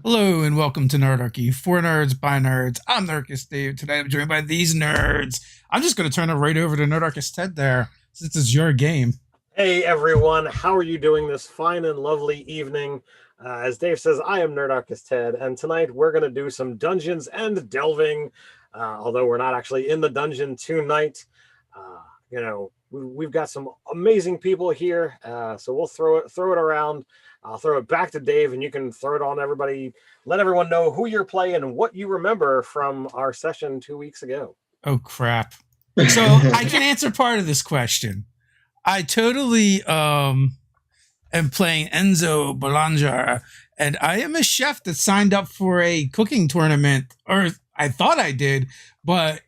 Hello and welcome to Nerdarchy. For nerds, by nerds. I'm Nerdarchist Dave. Today I'm joined by these nerds. I'm just going to turn it right over to Nerdarchist Ted there, since it's your game. Hey everyone, how are you doing this fine and lovely evening? As Dave says, I am Nerdarchist Ted, and tonight we're going to do some Dungeons and Delving. Although we're not actually in the dungeon tonight, we've got some amazing people here, so we'll throw it around. I'll throw it back to Dave, and you can throw it on everybody. Let everyone know who you're playing and what you remember from our session 2 weeks ago. Oh, crap. So I can answer part of this question. I totally am playing Enzo Belanger, and I am a chef that signed up for a cooking tournament, or I thought I did, but,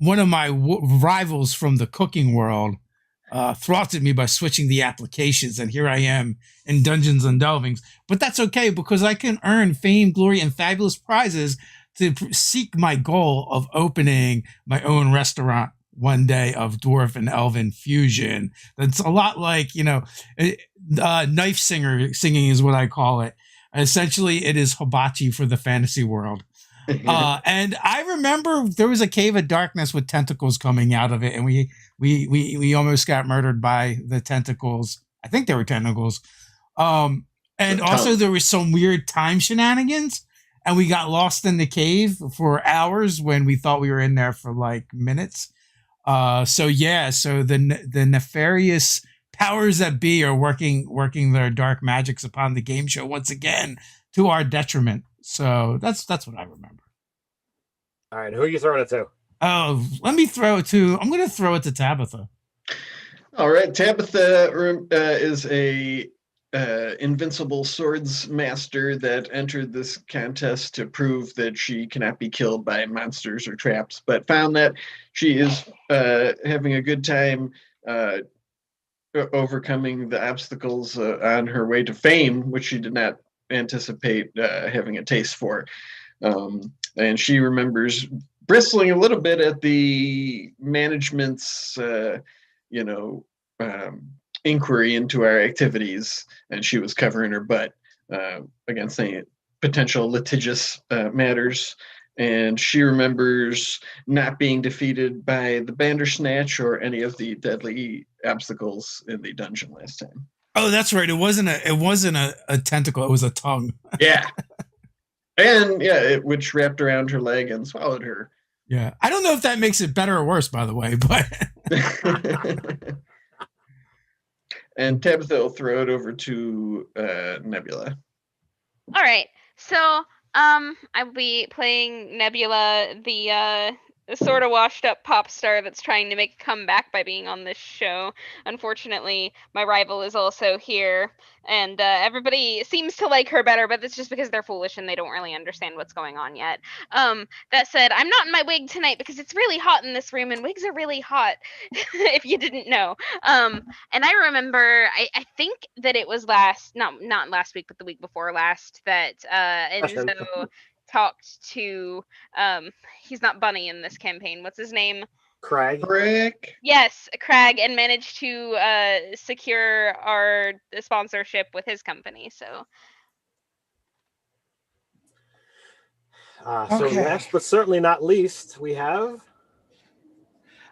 one of my rivals from the cooking world throttled me by switching the applications, and here I am in Dungeons and Delvings. But that's okay because I can earn fame, glory, and fabulous prizes to seek my goal of opening my own restaurant one day of dwarf and elven fusion. That's a lot like knife singing is what I call it. Essentially, it is hibachi for the fantasy world. And I remember there was a cave of darkness with tentacles coming out of it, and we almost got murdered by the tentacles. I think they were tentacles. And also there was some weird time shenanigans, and we got lost in the cave for hours when we thought we were in there for like minutes. So the nefarious powers that be are working their dark magics upon the game show once again to our detriment. So that's what I remember. All right, who are you throwing it to? Oh, let me throw it to. I'm going to throw it to Tabitha. All right, Tabitha is a invincible swords master that entered this contest to prove that she cannot be killed by monsters or traps, but found that she is having a good time overcoming the obstacles on her way to fame, which she did not anticipate having a taste for. And she remembers bristling a little bit at the management's, inquiry into our activities, and she was covering her butt against any potential litigious matters. And she remembers not being defeated by the Bandersnatch or any of the deadly obstacles in the dungeon last time. Oh, that's right. It wasn't a tentacle. It was a tongue. Yeah. And which wrapped around her leg and swallowed her. Yeah. I don't know if that makes it better or worse, by the way, but. And Tabitha will throw it over to Nebula. All right. So, I'll be playing Nebula, the sort of washed up pop star that's trying to make a comeback by being on this show. Unfortunately, my rival is also here, and everybody seems to like her better, but that's just because they're foolish and they don't really understand what's going on yet. That said, I'm not in my wig tonight because it's really hot in this room, and wigs are really hot, if you didn't know. And I remember, I think that it was not last week, but the week before last, that Enzo talked to he's not Bunny in this campaign. What's his name? Craig. Yes, Craig, and managed to secure our sponsorship with his company. So Last but certainly not least, we have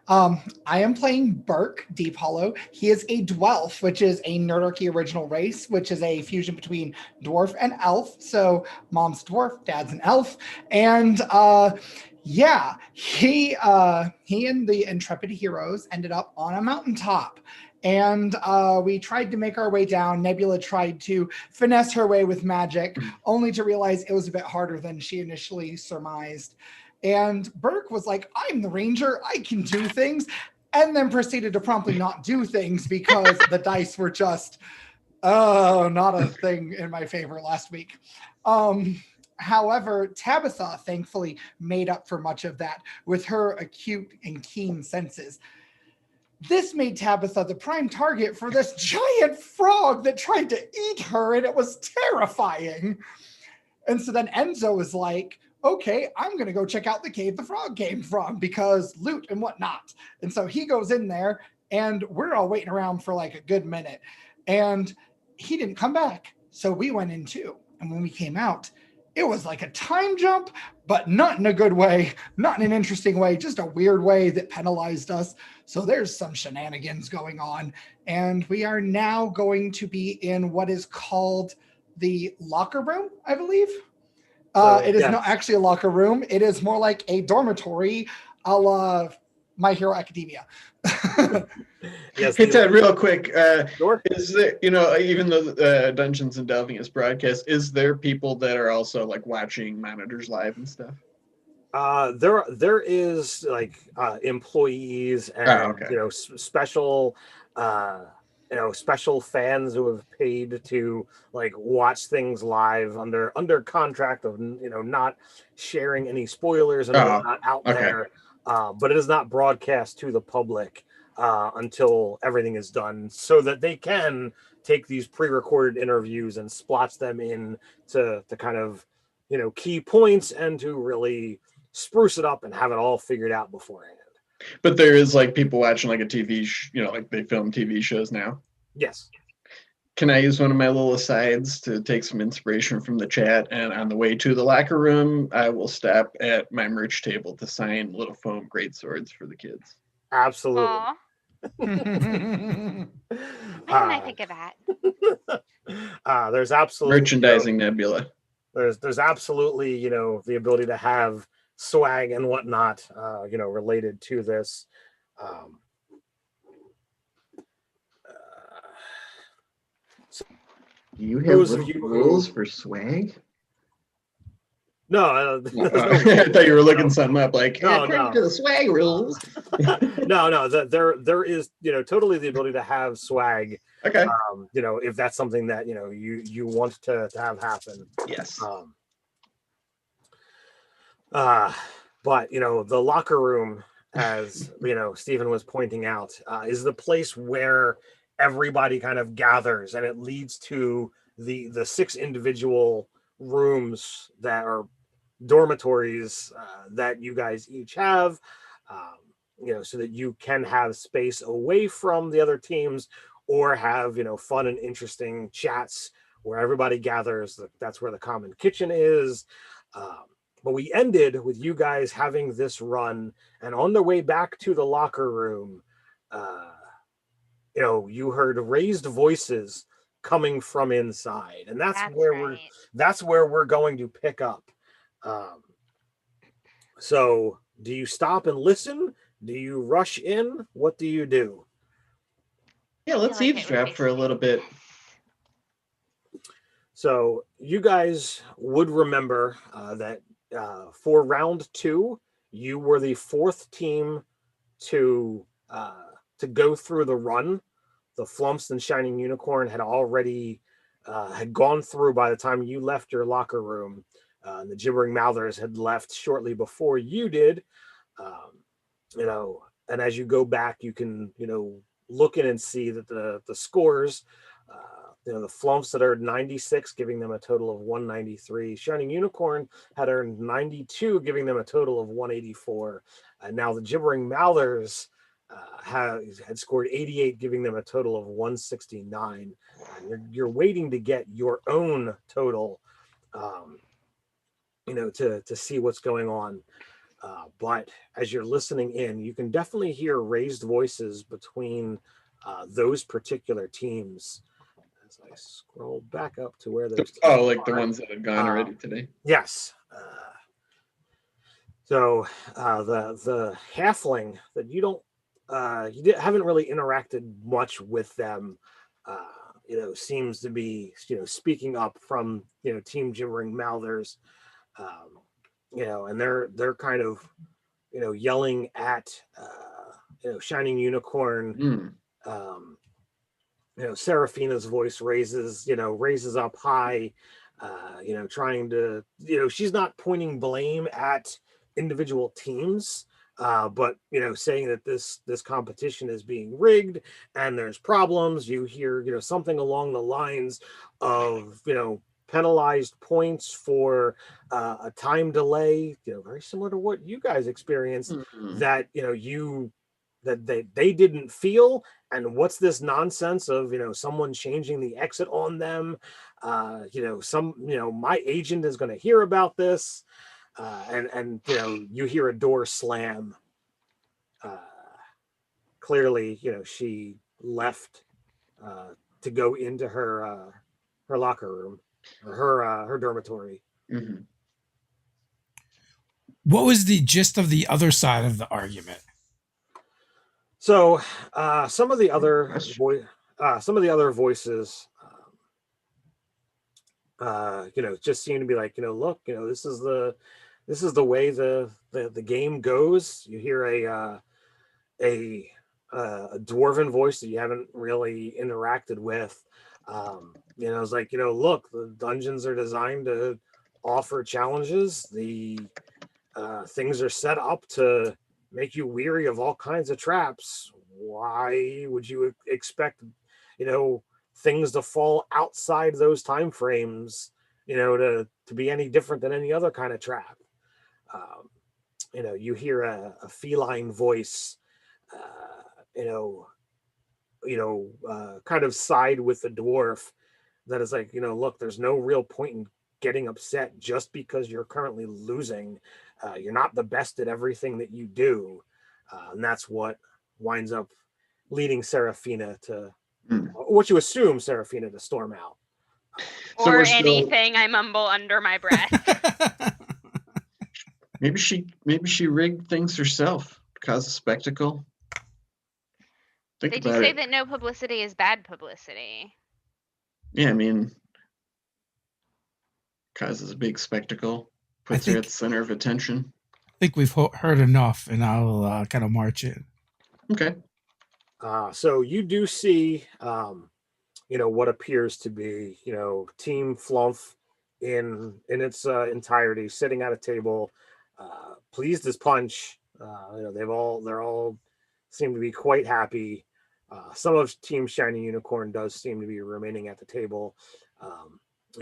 I am playing Burke, Deep Hollow. He is a Dwelf, which is a Nerdarchy original race, which is a fusion between dwarf and elf. So mom's dwarf, dad's an elf. And he and the intrepid heroes ended up on a mountaintop. And we tried to make our way down. Nebula tried to finesse her way with magic, only to realize it was a bit harder than she initially surmised. And Burke was like, I'm the ranger, I can do things, and then proceeded to promptly not do things because the dice were just, not a thing in my favor last week. However, Tabitha thankfully made up for much of that with her acute and keen senses. This made Tabitha the prime target for this giant frog that tried to eat her, and it was terrifying. And so then Enzo was like, okay, I'm going to go check out the cave the frog came from because loot and whatnot. And so he goes in there, and we're all waiting around for like a good minute. And he didn't come back. So we went in too. And when we came out, it was like a time jump, but not in a good way, not in an interesting way, just a weird way that penalized us. So there's some shenanigans going on. And we are now going to be in what is called the locker room, I believe. It is not actually a locker room. It is more like a dormitory a la My Hero Academia. Yes, hey Ted, real quick, sure. Is there, even though Dungeons and Delving is broadcast, is there people that are also like watching monitors live and stuff? There is like employees and special special fans who have paid to like watch things live under contract of not sharing any spoilers and whatnot out there. But it is not broadcast to the public until everything is done, so that they can take these pre-recorded interviews and splotch them in to kind of key points and to really spruce it up and have it all figured out beforehand. But there is like people watching like a TV, like they film TV shows now. Yes. Can I use one of my little asides to take some inspiration from the chat? And on the way to the locker room, I will stop at my merch table to sign little foam greatswords for the kids. Absolutely. Why didn't I think of that? There's absolutely merchandising Nebula. There's absolutely the ability to have swag and whatnot related to this. Do you have rules for swag? No, I thought you were looking something up. Like, no. To the swag rules. no. There is totally the ability to have swag. Okay. If that's something that you want to have happen. Yes. But the locker room, as Stephen was pointing out, is the place where everybody kind of gathers, and it leads to the 6 individual rooms that are dormitories that you guys each have, so that you can have space away from the other teams or have fun and interesting chats where everybody gathers. That's where the common kitchen is. But we ended with you guys having this run, and on the way back to the locker room, you heard raised voices coming from inside, and that's where we're going to pick up. So do you stop and listen? Do you rush in? What do you do? Yeah, let's eavesdrop for a little bit. So you guys would remember that for round 2, you were the 4th team to go through the run. The Flumps and Shining Unicorn had already had gone through by the time you left your locker room. The Gibbering Mouthers had left shortly before you did. And as you go back, you can look in and see that the scores. The Flumps had earned 96, giving them a total of 193. Shining Unicorn had earned 92, giving them a total of 184. And now the Gibbering Mouthers had scored 88, giving them a total of 169. You're waiting to get your own total, to see what's going on. But as you're listening in, you can definitely hear raised voices between those particular teams. As I scroll back up to where those like the ones that have gone already today. Yes. So the halfling that you don't haven't really interacted much with them, seems to be speaking up from Team Gibbering Mouthers, and they're kind of yelling at Shining Unicorn. Seraphina's voice raises up high, trying to, she's not pointing blame at individual teams, but saying that this competition is being rigged and there's problems. You hear something along the lines of penalized points for a time delay, very similar to what you guys experienced. That you that they didn't feel, and what's this nonsense of someone changing the exit on them. My agent is going to hear about this, and you hear a door slam. Clearly, she left to go into her locker room, or her dormitory. Mm-hmm. What was the gist of the other side of the argument? So some of the other voices, just seem to be like, look, this is the way the game goes. You hear a dwarven voice that you haven't really interacted with. It's like, look, the dungeons are designed to offer challenges. The things are set up to make you weary of all kinds of traps. Why would you expect, things to fall outside those time frames, to be any different than any other kind of trap? You hear a feline voice, kind of side with the dwarf that is like, look, there's no real point in getting upset just because you're currently losing. You're not the best at everything that you do. And that's what winds up leading Seraphina to what you assume Seraphina to storm out. Or anything I mumble under my breath. Maybe she rigged things herself to cause a spectacle. They do say that no publicity is bad publicity. Yeah, I mean, causes a big spectacle, puts her at the center of attention. I think we've heard enough, and I'll kind of march in. Okay. So you do see, what appears to be, Team Flumph in its entirety, sitting at a table, pleased as punch. They're all seem to be quite happy. Some of Team Shiny Unicorn does seem to be remaining at the table,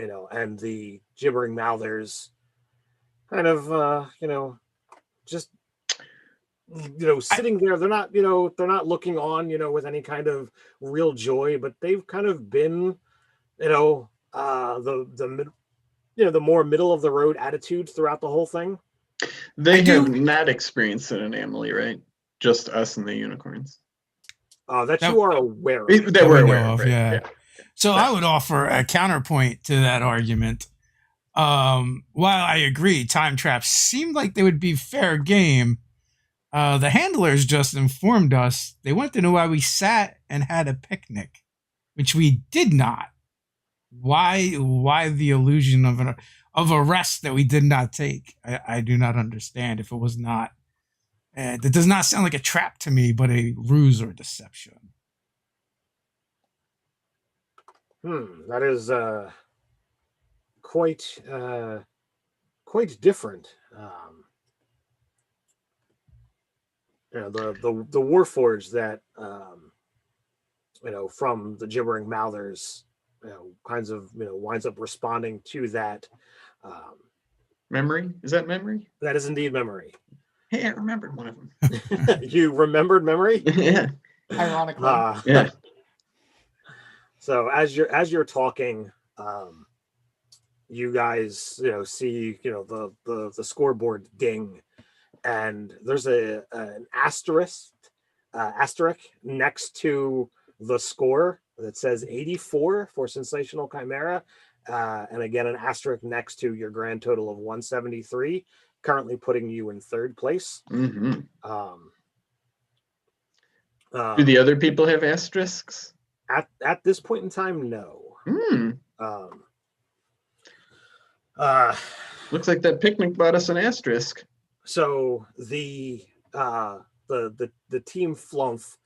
and the gibbering mouthers kind of, just sitting there. They're not looking on, with any kind of real joy, but they've kind of been, the more middle of the road attitudes throughout the whole thing. They have not experienced an anomaly, right? Just us and the unicorns. That you are aware of. That we're aware of, right? Yeah. So I would offer a counterpoint to that argument. While I agree, time traps seemed like they would be fair game, the handlers just informed us they wanted to know why we sat and had a picnic, which we did not. Why the illusion of a rest that we did not take? I do not understand. If it was not, that does not sound like a trap to me, but a ruse or deception. That is quite different. The Warforged that from the gibbering mouthers, kinds of winds up responding to that. Memory? Is that memory? That is indeed memory. Hey, I remembered one of them. You remembered memory? Yeah. Ironically. Yeah. So as you're talking, you guys see the scoreboard ding, and there's an asterisk next to the score that says 84 for Sensational Chimera, and again an asterisk next to your grand total of 173, currently putting you in third place. Mm-hmm. Do the other people have asterisks? At this point in time, no. Looks like that picnic bought us an asterisk. So the team Flumph,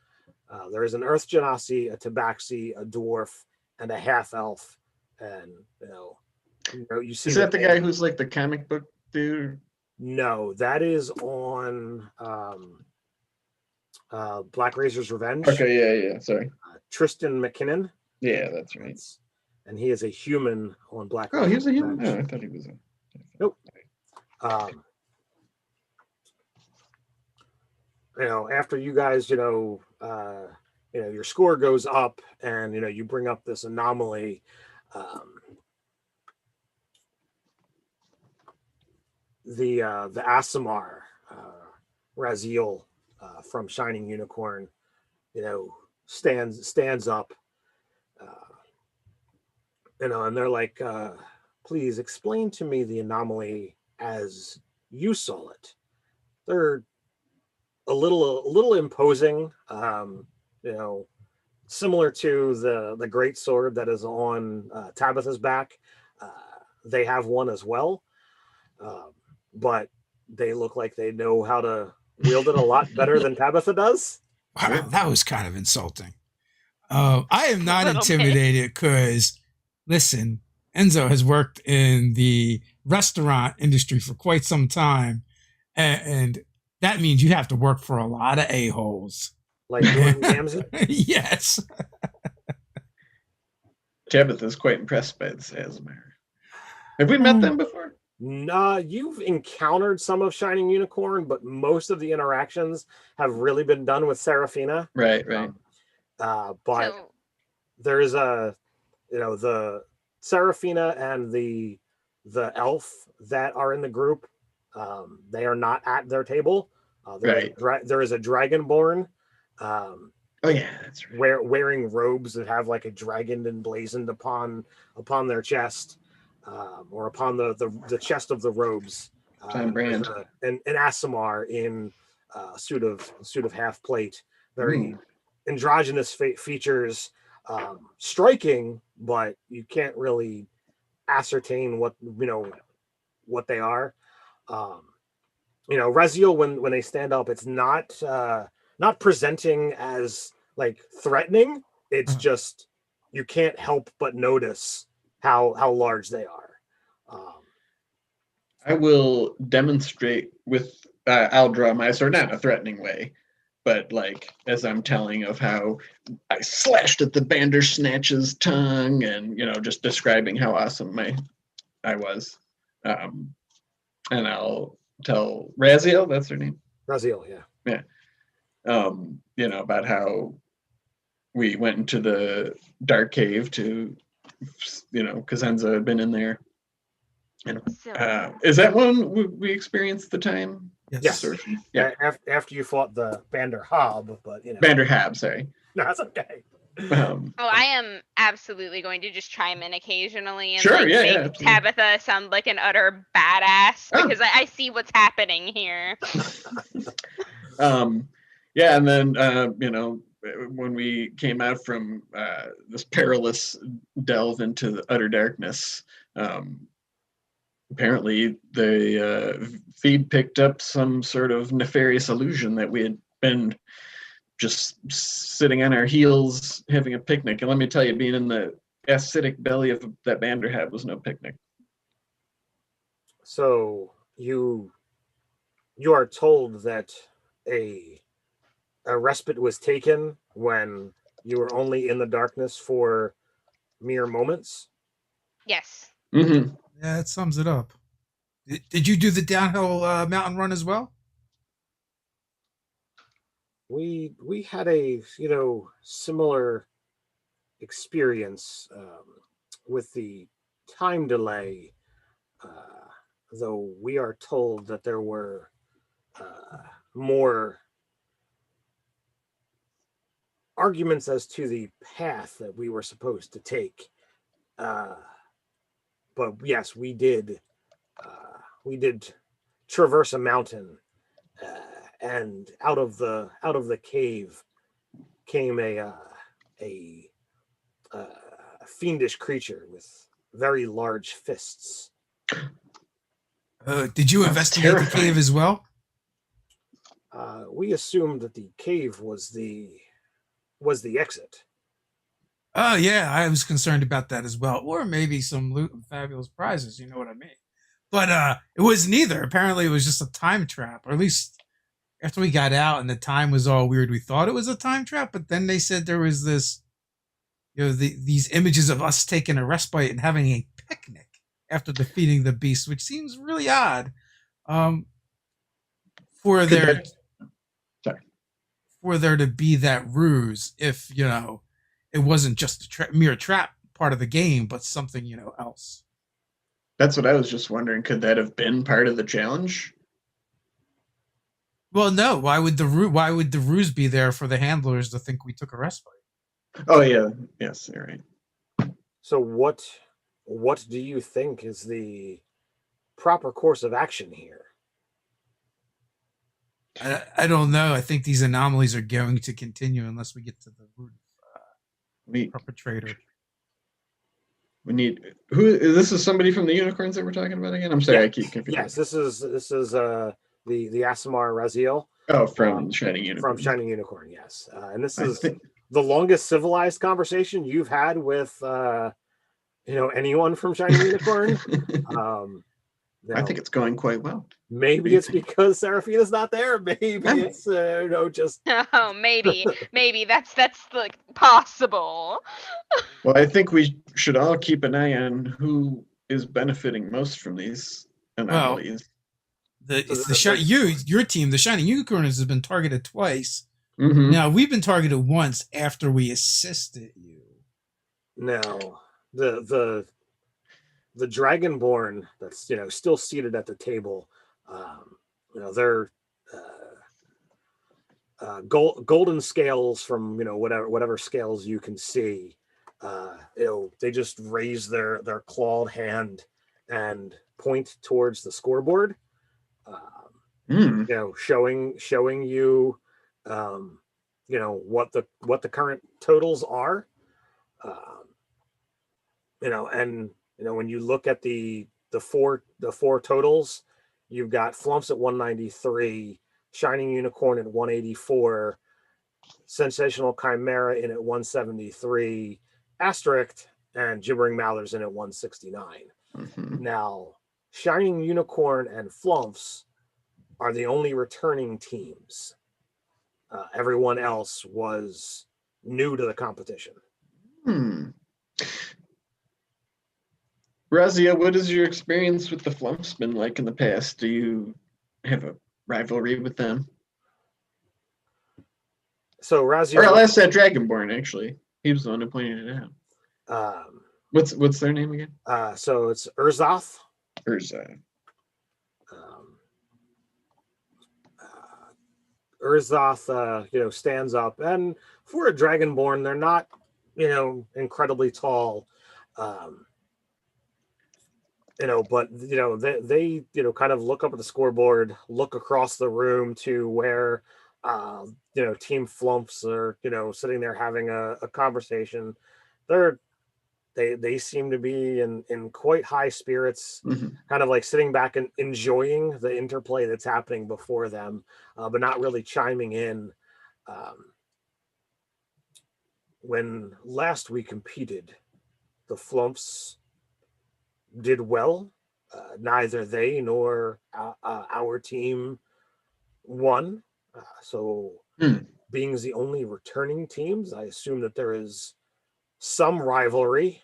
there is an Earth Genasi, a Tabaxi, a dwarf, and a half elf, and you see. Is that the guy who's like the comic book dude? No, that is on Black Razor's Revenge. Okay, yeah. Sorry. Tristan McKinnon. Yeah, that's right. And he is a human on Black. Oh, he's a human. No, I thought he was a. Nope. after you guys, your score goes up, and you bring up this anomaly. The Asimar, Raziel, from Shining Unicorn, stands up, and they're like, please explain to me the anomaly as you saw it. They're a little imposing, similar to the great sword that is on Tabitha's back. They have one as well, but they look like they know how to wield it a lot better than Tabitha does. Wow, that was kind of insulting. I am not little bit. intimidated because, listen, Enzo has worked in the restaurant industry for quite some time, and that means you have to work for a lot of a-holes. Like Gordon Ramsay? Yes. Tabitha's quite impressed by this Asimar. Have we met them before? Nah, you've encountered some of Shining Unicorn, but most of the interactions have really been done with Serafina. Right. But So, there is the Serafina and the elf that are in the group. They are not at their table. There is a dragonborn. Oh yeah, that's right. Wearing robes that have like a dragon emblazoned upon their chest, or upon the chest of the robes. Time brand. An Asimar in a suit of half plate. Very androgynous features, striking, but you can't really ascertain what they are. Raziel, when they stand up, it's not presenting as like threatening. It's just you can't help but notice how large they are. I will demonstrate with I'll draw my sword, not in a threatening way, but like as I'm telling of how I slashed at the Bandersnatch's tongue, and just describing how awesome I was. And I'll tell Raziel, that's her name. Raziel, yeah. About how we went into the dark cave to, because Enzo had been in there. And is that when we experienced the time? Yes. Yeah. After you fought the Banderhab, but Banderhab, sorry. No, that's okay. I am absolutely going to just chime in occasionally and Sure, make Tabitha sound like an utter badass, because I see what's happening here. Yeah, and then when we came out from this perilous delve into the utter darkness, apparently the feed picked up some sort of nefarious illusion that we had been just sitting on our heels having a picnic. And let me tell you, being in the acidic belly of that Banderhab was no picnic. So you are told that a respite was taken when you were only in the darkness for mere moments? Yes. Mm-hmm. Yeah, that sums it up. Did you do the downhill mountain run as well? We had a similar experience with the time delay, though we are told that there were more arguments as to the path that we were supposed to take. But yes, we did traverse a mountain, and out of the cave came a fiendish creature with very large fists. Did you investigate the cave as well? We assumed that the cave was the exit. Oh yeah, I was concerned about that as well, or maybe some loot and fabulous prizes. You know what I mean? But it was neither. Apparently, it was just a time trap, or at least after we got out and the time was all weird, we thought it was a time trap. But then they said there was this, these images of us taking a respite and having a picnic after defeating the beast, which seems really odd. For their for there to be that ruse if, you know, it wasn't just a mere trap part of the game, but something, you know, else. That's what I was just wondering. Could that have been part of the challenge? Well, no. Why would the ruse be there for the handlers to think we took a respite? Oh yeah, yes, you're right. So what do you think is the proper course of action here? I don't know. I think these anomalies are going to continue unless we get to the root We perpetrator. we need who? This is somebody from the unicorns that we're talking about again. I'm sorry, Yeah. I keep confusing. Yes, this is the Asimar Raziel Oh, from Shining Unicorn. from Shining Unicorn. Yes, and this I is think the longest civilized conversation you've had with you know, anyone from Shining Unicorn. You I know, think it's going quite well. maybe it's because Seraphina's not there. Maybe it's you know, just Oh, maybe that's like possible. Well, I think we should all keep an eye on who is benefiting most from these anomalies. Your team, the Shining Unicorns, has been targeted twice. Mhm. Now we've been targeted once after we assisted you. now the Dragonborn that's, you know, still seated at the table. You know, they're golden scales from, you know, whatever scales you can see. You know, they just raise their clawed hand and point towards the scoreboard. Mm. You know, showing you, you know, what the current totals are. You know, and you know, when you look at the four totals, you've got Flumps at 193, Shining Unicorn at 184, Sensational Chimera in at 173, Asterisk and Gibbering Mouthers in at 169. Mhm. Now, Shining Unicorn and Flumps are the only returning teams. Everyone else was new to the competition. Hmm. Razia, what has your experience with the Flumps been like in the past? Do you have a rivalry with them? So Razia, Or I'll ask that Dragonborn, actually. He was the one who pointed it out. um, What's their name again? so it's Urzath. Urza. Urzath, you know, stands up, and for a Dragonborn, they're not, you know, incredibly tall, you know, but you know, they you know, kind of look up at the scoreboard, look across the room to where, you know, Team Flumps are, you know, sitting there having a conversation. They seem to be in quite high spirits, Mhm. kind of like sitting back and enjoying the interplay that's happening before them, but not really chiming in. When last we competed, the Flumps did well. Neither they nor our team won. So, Hmm. being the only returning teams, I assume that there is some rivalry.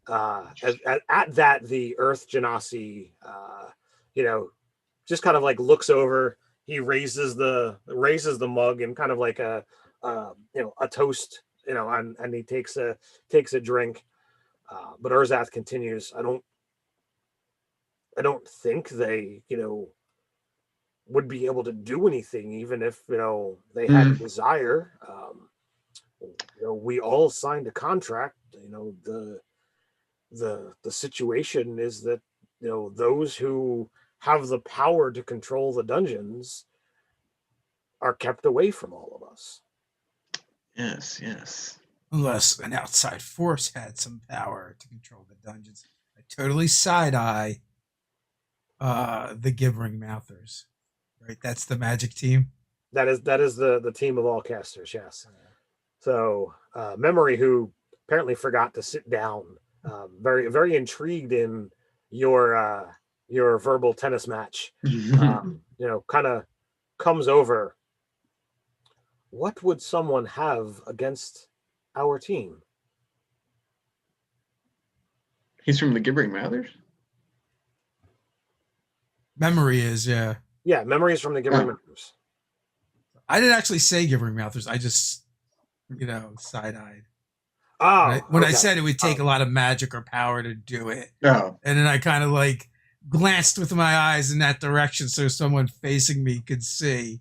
At that, the Earth Genasi, you know, just kind of like looks over. He raises the mug and kind of like a you know, a toast, you know, and he takes a drink. But Urzath continues. I don't think they, you know, would be able to do anything, even if, you know, they had a desire. You know, we all signed a contract. You know, the situation is that, you know, those who have the power to control the dungeons are kept away from all of us. Yes, yes. Unless an outside force had some power to control the dungeons. I totally side eye the Gibbering Mouthers. Right? That's the magic team. That is the team of all casters, yes. So Memory, who apparently forgot to sit down, very very intrigued in your verbal tennis match. You know, kind of comes over. What would someone have against our team? He's from the Gibbering Mouthers? Memory is, yeah. Yeah, Memory is from the Gibbering Mouthers. I didn't actually say gibbering mouthers. I just, side-eyed. Oh, When I okay. said it would take a lot of magic or power to do it. Oh, And then I kind of like glanced with my eyes in that direction so someone facing me could see,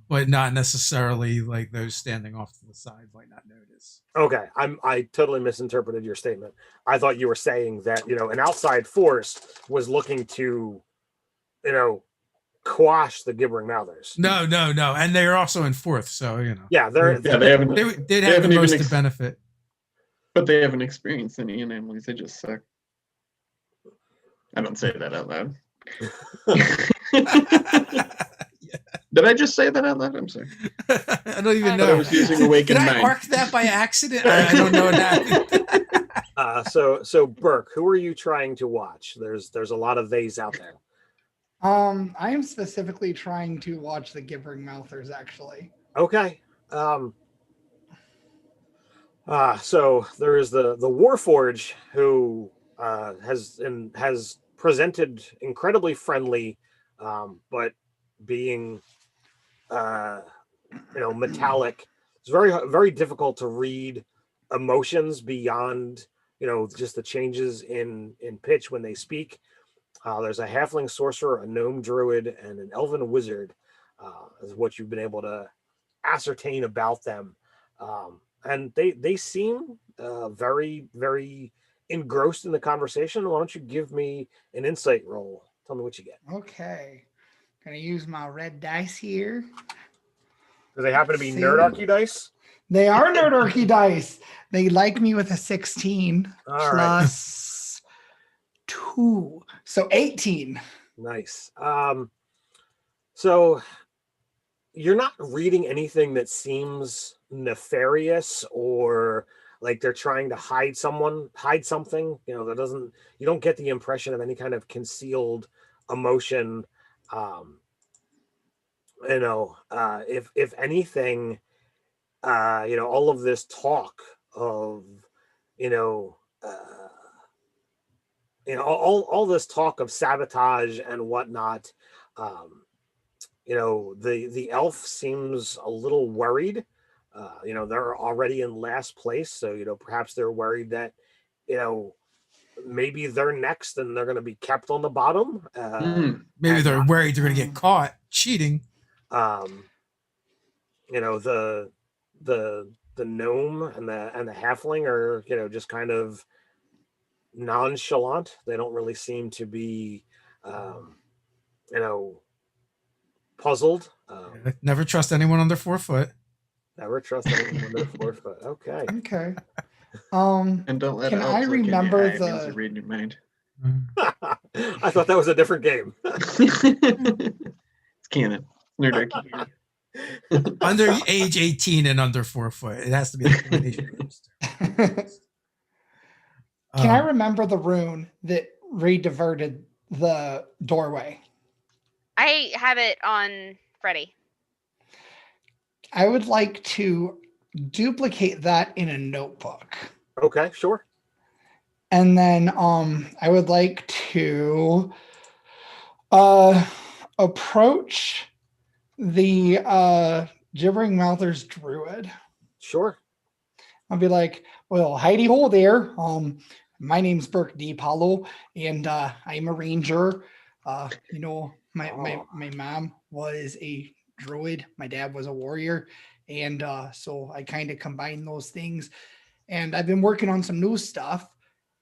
but not necessarily like those standing off to the side might not notice. Okay, I totally misinterpreted your statement. I thought you were saying that an outside force was looking to, quash the gibbering mouthers. No, and they are also in fourth, so Yeah, they haven't. they'd have the haven't most even to benefit. But they haven't experienced any anomalies. They just suck. I don't say that out loud. Did I just say that out loud? I'm sorry. I don't even But I know. was using awakened Did I mind. arc that by accident? I don't know what happened. So Burke, who are you trying to watch? There's a lot of theys out there. I am specifically trying to watch the gibbering mouthers, actually. Okay. So there is the Warforge, who has presented incredibly friendly, but being metallic. It's very very difficult to read emotions beyond just the changes in pitch when they speak. There's a halfling sorcerer, a gnome druid, and an elven wizard, is what you've been able to ascertain about them. And they seem very, very engrossed in the conversation. Why don't you give me an insight roll? Tell me what you get. Okay. Gonna use my red dice here. Do they happen to be See? Nerdarchy dice? They are Nerdarchy dice. They like me with a 16 All plus 2. So 18. Nice. So you're not reading anything that seems nefarious or like they're trying to hide something. You don't get the impression of any kind of concealed emotion. If anything, all of this talk of, all this talk of sabotage and whatnot, the elf seems a little worried. They're already in last place, so perhaps they're worried that maybe they're next and they're going to be kept on the bottom. Maybe they're worried they're going to get caught cheating. The gnome and the halfling are just kind of nonchalant. They don't really seem to be puzzled. Never trust anyone under 4 foot. Never trust anyone under 4 foot. Okay. Okay. And don't let Can elves I look in your remember eye. It means the- they're reading your mind. I thought that was a different game. It's canon. Nerdarchy. Under age 18 and under 4 foot. It has to be a combination of those two. Can I remember the rune that rediverted the doorway? I have it on Freddy. I would like to duplicate that in a notebook. Okay, sure. And then I would like to approach the gibbering mouthers druid. Sure. I'll be like, well, Heidi ho there. My name's Burke D. Paulo, and I'm a ranger. My mom was a druid. My dad was a warrior. And so I kind of combine those things. And I've been working on some new stuff.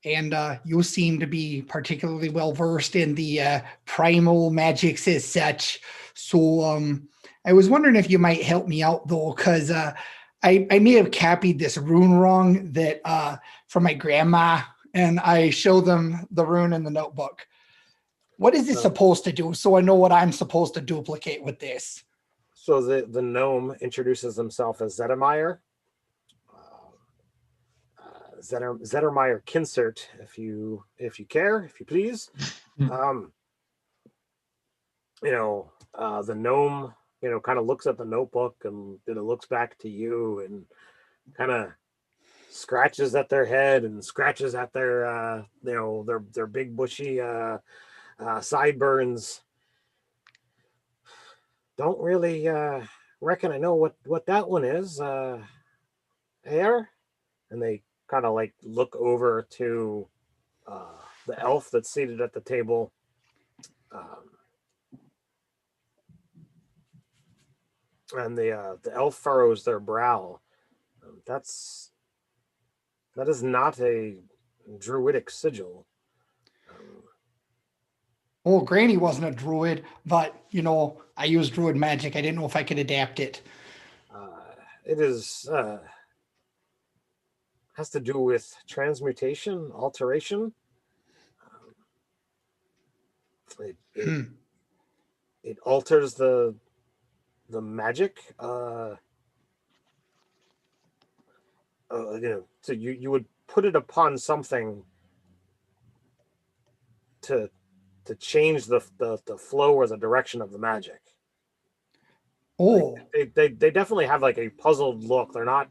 And you seem to be particularly well versed in the primal magics as such. So I was wondering if you might help me out though, because I may have copied this rune wrong that from my grandma, and I show them the rune in the notebook. What is it supposed to do? So I know what I'm supposed to duplicate with this. So the gnome introduces himself as Zettermeyer. Zettermeyer Kinsert, if you care, if you please. The gnome, kind of looks at the notebook and then it looks back to you and kind of scratches at their head and scratches at their their big bushy sideburns. Don't really reckon I know what that one is. Air, and they kind of like look over to the elf that's seated at the table. And the elf furrows their brow. That is not a druidic sigil. Well, Granny wasn't a druid, but I used druid magic. I didn't know if I could adapt it. It is has to do with transmutation, alteration. It alters the magic. So you would put it upon something to change the flow or the direction of the magic. Oh, Like, they definitely have like a puzzled look. They're not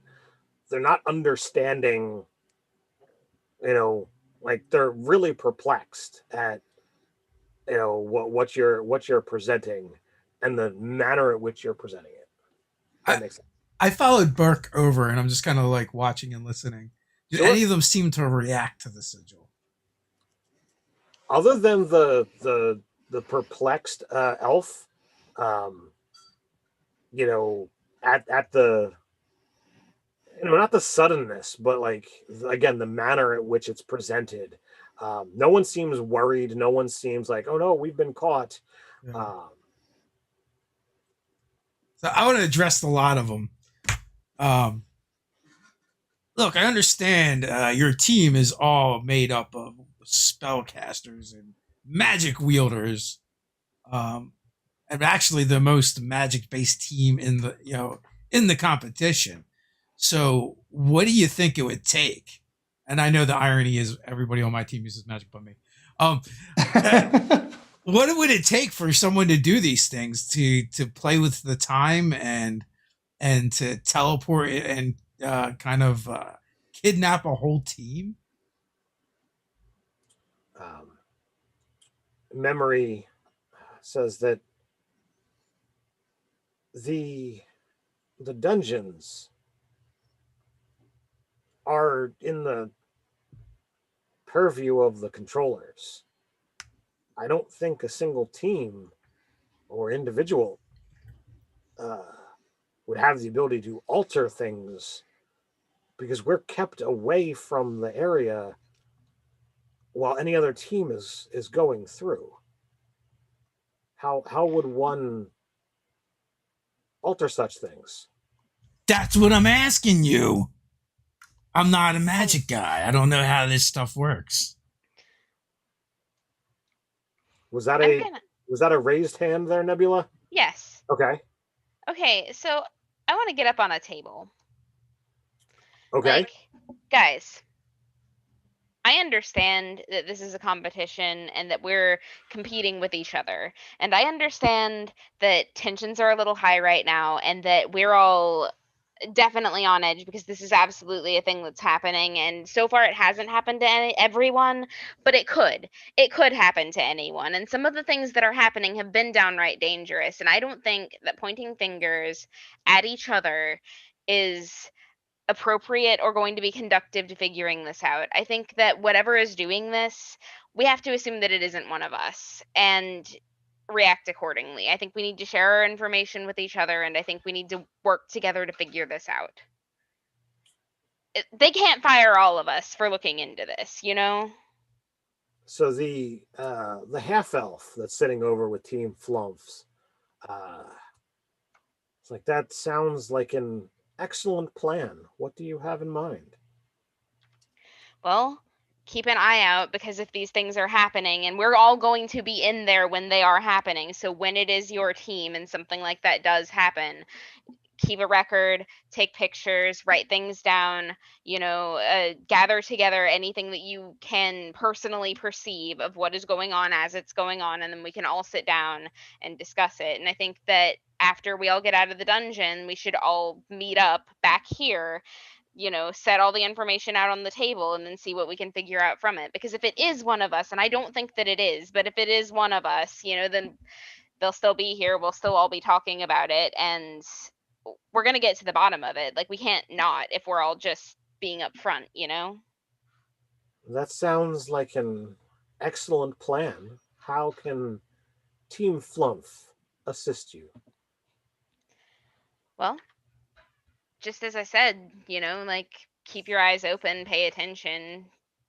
understanding. Like they're really perplexed at what you're presenting and the manner at which you're presenting it. That makes sense. I followed Burke over, and I'm just kind of like watching and listening. Did Sure. any of them seem to react to the sigil? Other than the perplexed elf, at the not the suddenness, but like again the manner at which it's presented. No one seems worried. No one seems like, oh no, we've been caught. Yeah. So I want to address a lot of them. Look, I understand your team is all made up of spellcasters and magic wielders, and actually the most magic-based team in the competition. So, what do you think it would take? And I know the irony is everybody on my team uses magic but me. What would it take for someone to do these things, to play with the time and to teleport and kind of kidnap a whole team? Memory says that the dungeons are in the purview of the controllers. I don't think a single team or individual would have the ability to alter things, because we're kept away from the area while any other team is going through. How would one alter such things? That's what I'm asking you. I'm not a magic guy. I don't know how this stuff works. Was that a raised hand there, Nebula? Yes. Okay. Okay, so I want to get up on a table. Okay. Like, guys, I understand that this is a competition and that we're competing with each other. And I understand that tensions are a little high right now and that we're all definitely on edge because this is absolutely a thing that's happening. And so far it hasn't happened to everyone, but it could happen to anyone. And some of the things that are happening have been downright dangerous. And I don't think that pointing fingers at each other is appropriate or going to be conductive to figuring this out. I think that whatever is doing this, we have to assume that it isn't one of us and react accordingly. I think we need to share our information with each other, and I think we need to work together to figure this out. They can't fire all of us for looking into this, So the half elf that's sitting over with Team Flumps, it's like, that sounds like an excellent plan. What do you have in mind? Well, keep an eye out, because if these things are happening, and we're all going to be in there when they are happening, so when it is your team and something like that does happen, keep a record, take pictures, write things down, gather together anything that you can personally perceive of what is going on as it's going on, and then we can all sit down and discuss it. And I think that after we all get out of the dungeon, we should all meet up back here, set all the information out on the table and then see what we can figure out from it. Because if it is one of us, and I don't think that it is, but if it is one of us, then they'll still be here. We'll still all be talking about it. And we're gonna get to the bottom of it. Like, we can't not if we're all just being upfront, you know? That sounds like an excellent plan. How can Team Flumph assist you? Well, just as I said, you know, like, keep your eyes open, pay attention,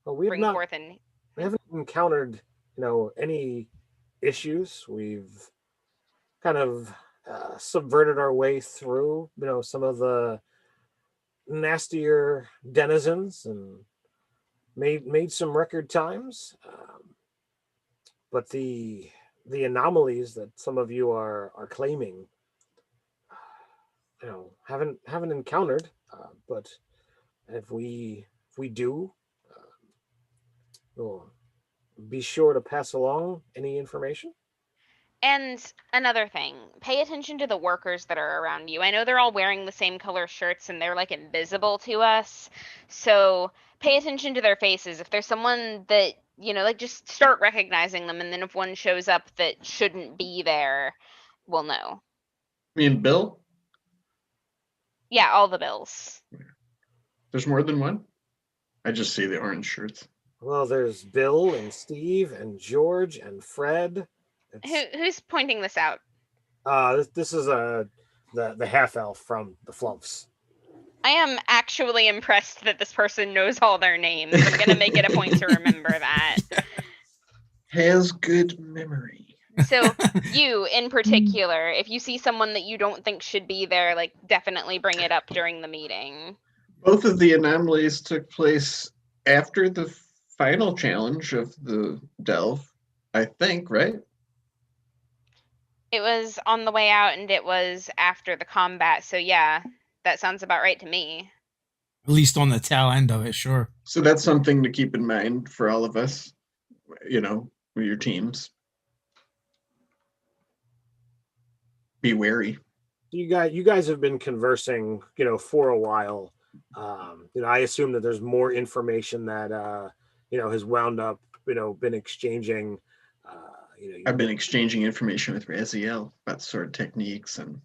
Well, we have bring not forth and we haven't encountered, any issues. We've kind of subverted our way through, some of the nastier denizens and made some record times. But the anomalies that some of you are claiming, haven't encountered. But if we do, we'll be sure to pass along any information. And another thing, pay attention to the workers that are around you. I know they're all wearing the same color shirts and they're like invisible to us. So pay attention to their faces. If there's someone that, like, just start recognizing them. And then if one shows up that shouldn't be there, we'll know. You mean Bill? Yeah, all the bills. There's more than one? I just see the orange shirts. Well, there's Bill and Steve and George and Fred. Who's pointing this out? This is the half elf from the Flumphs. I am actually impressed that this person knows all their names. I'm gonna make it a point to remember that. Has good memory. So you in particular, if you see someone that you don't think should be there, like, definitely bring it up during the meeting. Both of the anomalies took place after the final challenge of the delve, I think, right? It was on the way out and it was after the combat. So yeah, that sounds about right to me. At least on the tail end of it, sure. So that's something to keep in mind for all of us, with your teams. Be wary. You guys have been conversing, for a while. I assume that there's more information that has wound up, been exchanging. I've been exchanging information with Raziel about sword techniques and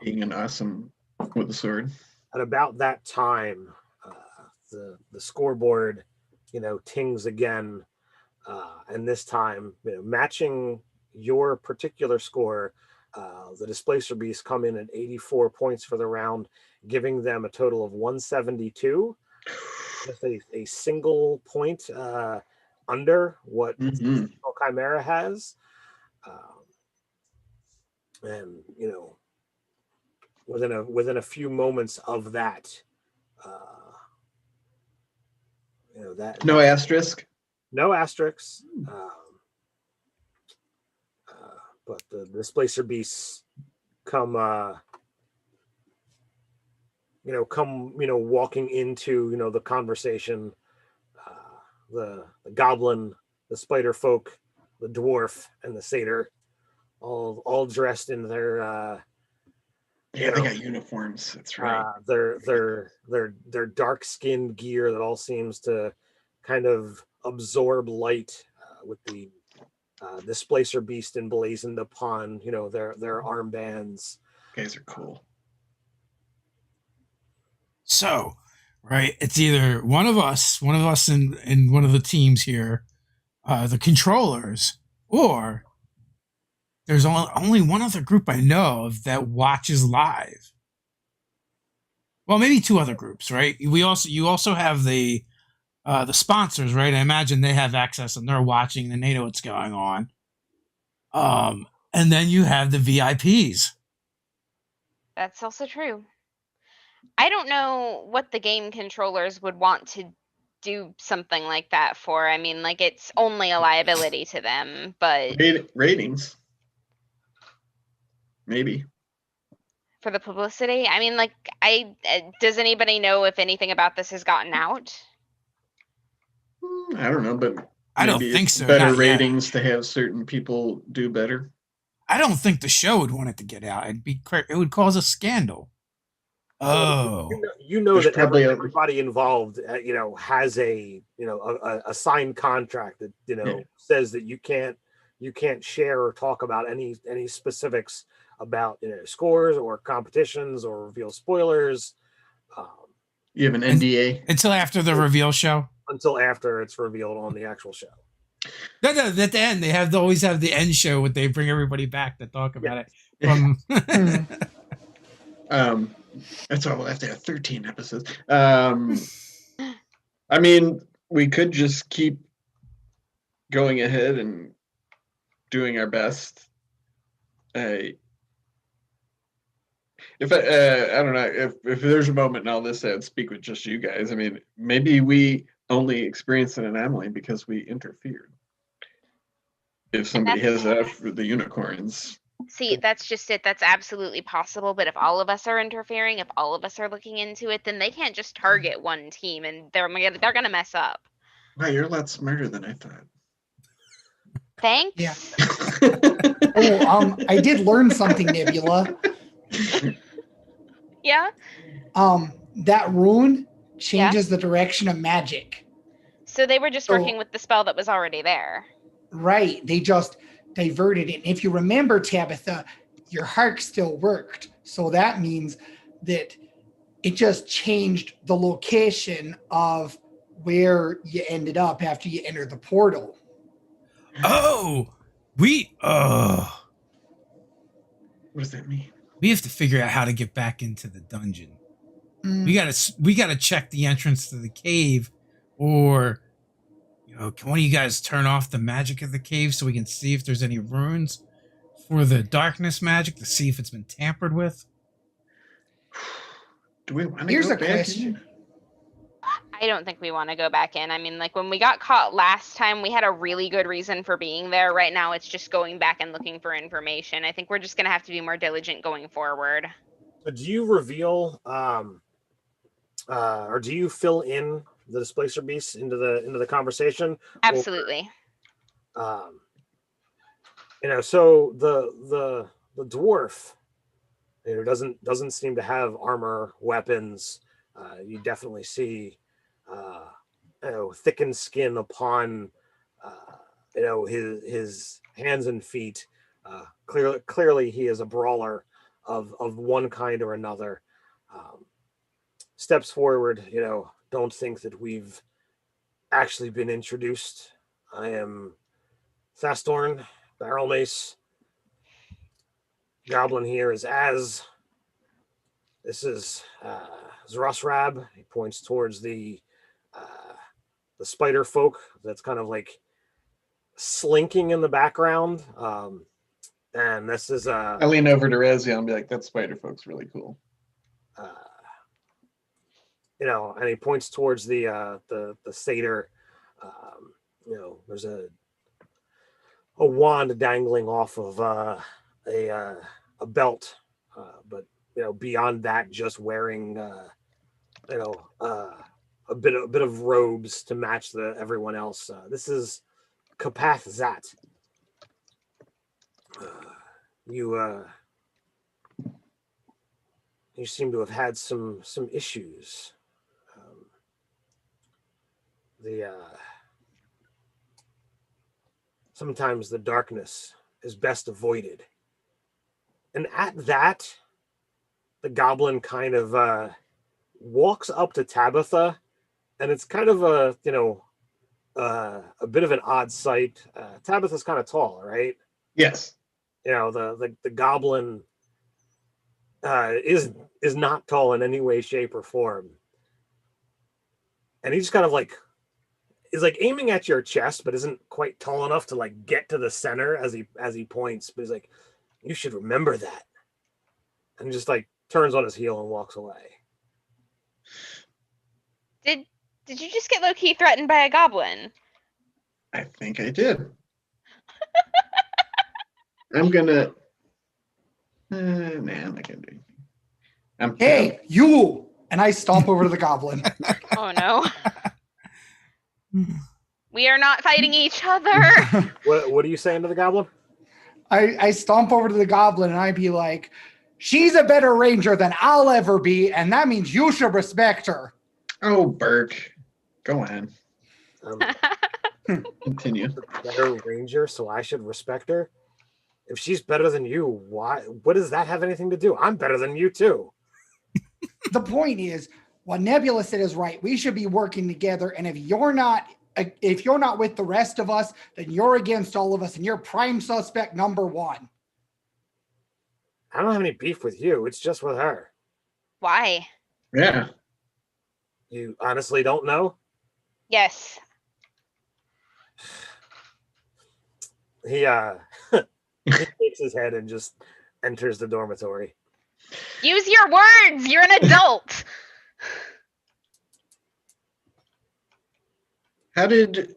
being an awesome with the sword. At about that time, the scoreboard, tings again, and this time, matching your particular score. The Displacer Beasts come in at 84 points for the round, giving them a total of 172. Just a single point under what Chimera has. And, within a few moments of that, no asterisk. No asterisks. But the Displacer Beasts come walking into the conversation. The goblin, the spider folk, the dwarf, and the satyr, all dressed in their they got uniforms. That's right. Their dark skinned gear that all seems to kind of absorb light with the Displacer Beast emblazoned upon their armbands. Guys are cool. So, right, it's either one of us in one of the teams here, the controllers, or there's only one other group I know of that watches live. Well, maybe two other groups, right? You also have the sponsors, right? I imagine they have access and they're watching and they know what's going on. And then you have the VIPs. That's also true. I don't know what the game controllers would want to do something like that for. I mean, like, it's only a liability to them, but ratings. Maybe. For the publicity? I mean, like, does anybody know if anything about this has gotten out? I don't know, but I don't think so. Better ratings to have certain people do better. I don't think the show would want it to get out. It would cause a scandal. Oh, that everybody involved, has a signed contract that says that you can't share or talk about any specifics about scores or competitions or reveal spoilers. You have an NDA? Until after the reveal show. Until after it's revealed on the actual show. No, at the end they always have the end show where they bring everybody back to talk about it. From That's why we'll have to have 13 episodes. I mean, we could just keep going ahead and doing our best. I don't know if there's a moment in all this I'd speak with just you guys. I mean, maybe we only experienced an anomaly because we interfered. If somebody has that for the unicorns. See, that's just it. That's absolutely possible. But if all of us are interfering, if all of us are looking into it, then they can't just target one team, and they're gonna mess up. Wow, you're a lot smarter than I thought. Thanks. Yeah. I did learn something, Nebula. Yeah. That rune changes the direction of magic. So they were just working with the spell that was already there. Right. They just diverted it. And if you remember, Tabitha, your hark still worked. So that means that it just changed the location of where you ended up after you entered the portal. What does that mean? We have to figure out how to get back into the dungeon. We gotta check the entrance to the cave, or can one of you guys turn off the magic of the cave so we can see if there's any runes for the darkness magic to see if it's been tampered with? Do we want to Here's go a back question. in? I don't think we want to go back in. I mean, like when we got caught last time, we had a really good reason for being there. Right now, it's just going back and looking for information. I think we're just going to have to be more diligent going forward. Do you reveal, or do you fill in the displacer beasts into the conversation? Absolutely. Or, so the dwarf, doesn't seem to have armor, weapons. You definitely see, thickened skin upon, his hands and feet. Clearly, he is a brawler of one kind or another. Steps forward. Don't think that we've actually been introduced. I am Thastorn, Barrel Mace. Goblin here is Az. This is Zrosrab. He points towards the spider folk that's kind of like slinking in the background. And this is I lean over to Rezia and be like, that spider folk's really cool. And he points towards the satyr. There's a wand dangling off of a belt, but beyond that, just wearing a bit of robes to match everyone else. This is Kapath Zat. You seem to have had some issues. Sometimes the darkness is best avoided. And at that, the goblin kind of walks up to Tabitha, and it's kind of a bit of an odd sight. Tabitha's kind of tall, right? Yes. The goblin is not tall in any way, shape, or form. And he just kind of is aiming at your chest, but isn't quite tall enough to get to the center as he points. But he's like, you should remember that. And just turns on his heel and walks away. Did you just get low-key threatened by a goblin? I think I did. I'm gonna. I'm not gonna do anything. Hey, you! And I stomp over to the goblin. Oh no. We are not fighting each other. What are you saying to the goblin? I stomp over to the goblin and I be like, she's a better ranger than I'll ever be, and that means you should respect her. Oh, Burke. Go on. Continue. Better ranger, so I should respect her. if she's better than you, why? What does that have anything to do? I'm better than you too. The point is, what Nebula said is right. We should be working together. And if you're not with the rest of us, then you're against all of us, and you're prime suspect number one. I don't have any beef with you. It's just with her. Why? Yeah. You honestly don't know? Yes. He he shakes his head and just enters the dormitory. Use your words. You're an adult. Why did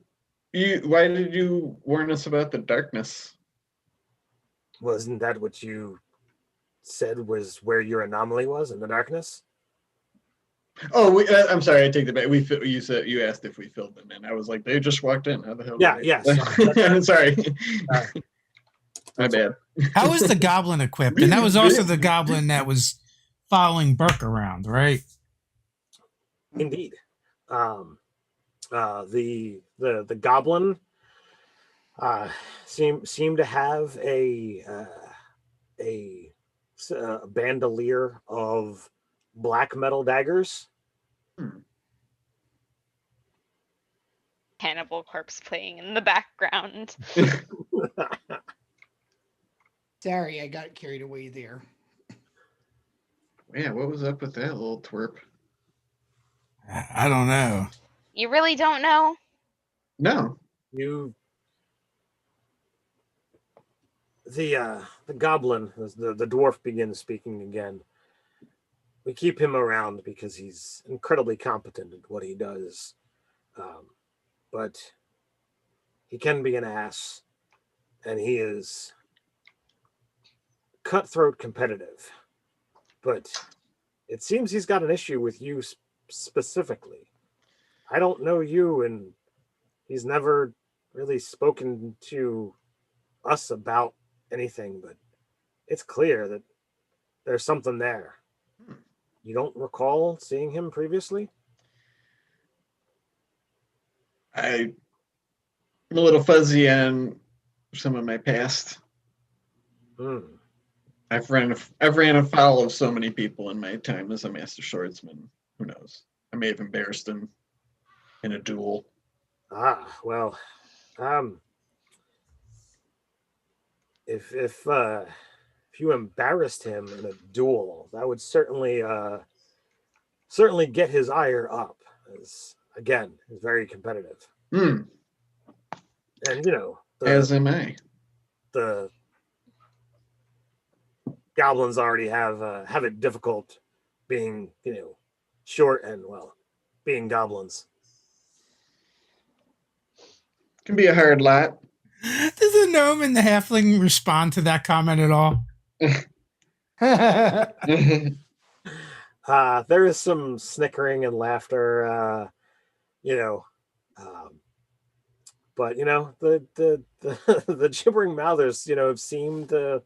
you warn us about the darkness? Wasn't that what you said was where your anomaly was, in the darkness? Oh, I'm sorry. I take that back. You said you asked if we filled them in. I was like, they just walked in. How the hell? Yeah, did yeah. Sorry. My bad. How was the goblin equipped? And that was also the goblin that was following Burke around, right? Indeed. The goblin seemed to have a bandolier of black metal daggers. Cannibal Corpse playing in the background. Sorry, I got carried away there. Yeah, what was up with that little twerp? I don't know. You really don't know? No. The goblin, the dwarf begins speaking again. We keep him around because he's incredibly competent at what he does. But he can be an ass, and he is cutthroat competitive. But it seems he's got an issue with you specifically. I don't know you, and he's never really spoken to us about anything, but it's clear that there's something there. You don't recall seeing him previously? I'm a little fuzzy on some of my past. I've ran afoul of so many people in my time as a master swordsman. Who knows? I may have embarrassed him in a duel. Well, if you embarrassed him in a duel, that would certainly get his ire up. As again, he's very competitive. And as am I. The goblins already have it difficult being, short and being goblins. Can be a hard lot. Does the gnome and the halfling respond to that comment at all? There is some snickering and laughter, but the gibbering mouthers, have seemed to,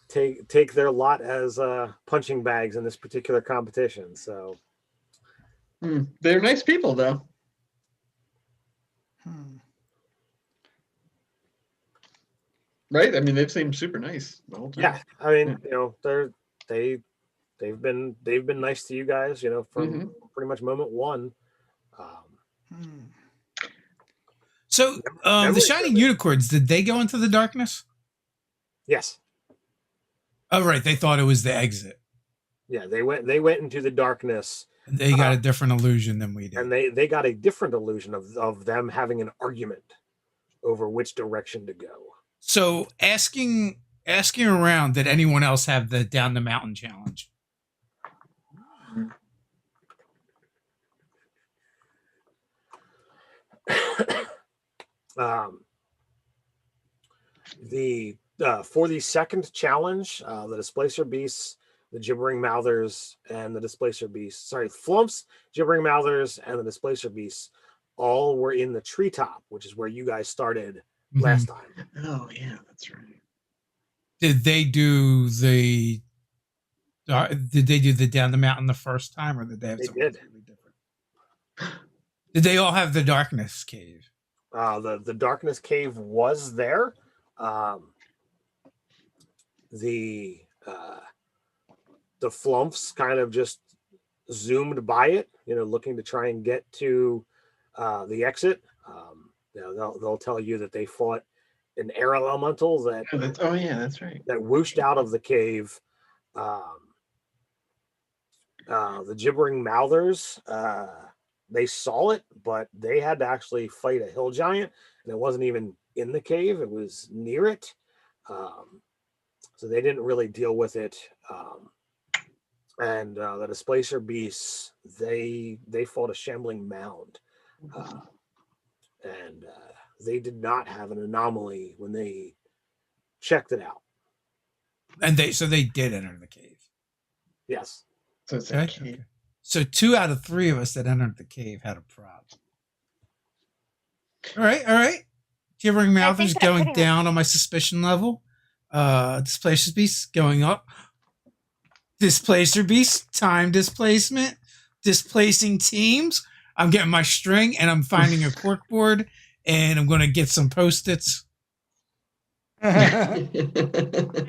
take their lot as punching bags in this particular competition. So they're nice people, though. Right? I mean, they've seemed super nice the whole time. Yeah, I mean, they've been nice to you guys, from pretty much moment one. So the Shining Unicorns, did they go into the darkness? Yes. Oh, right. They thought it was the exit. Yeah, they went into the darkness. They got a different illusion than we did. And they got a different illusion of them having an argument over which direction to go. So asking around, did anyone else have the down the mountain challenge? For the second challenge, the Displacer Beasts, the Gibbering Mouthers, and the Displacer Beasts, Flumps, Gibbering Mouthers, and the Displacer Beasts all were in the treetop, which is where you guys started last time. Oh, yeah, that's right. Did they do the down the mountain the first time, or did they have something completely different? Did they all have the darkness cave? The darkness cave was there. the flumps kind of just zoomed by it, looking to try and get to the exit. They'll tell you that they fought an air elemental that that's right. that whooshed out of the cave. The gibbering mouthers, they saw it, but they had to actually fight a hill giant, and it wasn't even in the cave; it was near it. So they didn't really deal with it. And the displacer beasts, they fought a shambling mound, and they did not have an anomaly when they checked it out. And they did enter the cave. Yes. So it's Okay. a cave. Okay. So 2 out of 3 of us that entered the cave had a problem. All right. Gibbering mouthers that going pretty down on my suspicion level. Displacer beasts going up. Displacer beasts, time displacement, displacing teams. I'm getting my string and I'm finding a corkboard and I'm going to get some Post-its. I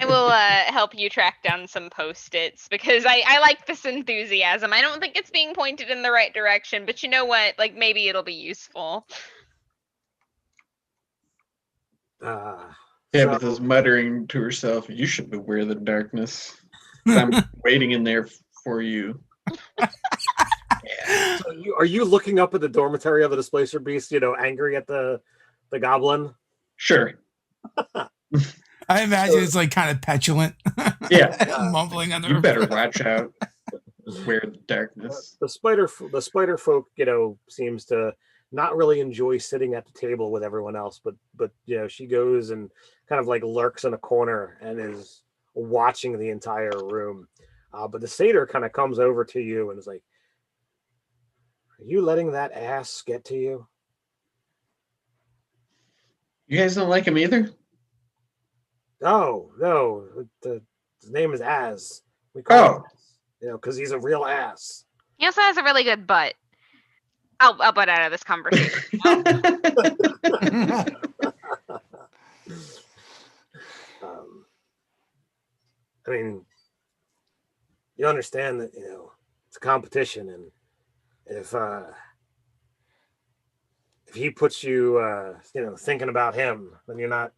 will help you track down some Post-its because I like this enthusiasm. I don't think it's being pointed in the right direction, but you know what? Like, maybe it'll be useful. Tabitha's is muttering to herself, "You should beware the darkness. I'm waiting in there for you." So are you looking up at the dormitory of the displacer beast, angry at the goblin? Sure. I imagine it's like kind of petulant. Yeah. Mumbling under You better watch out. Beware the darkness. The spider folk, seems to not really enjoy sitting at the table with everyone else, but she goes and kind of like lurks in a corner and is watching the entire room. But the satyr kind of comes over to you and is like, "Are you letting that ass get to you?" You guys don't like him either? No. His name is Az. We call him Az, because he's a real ass. He also has a really good butt. I'll butt out of this conversation. I mean, you understand that it's a competition, and if he puts you thinking about him, then you're not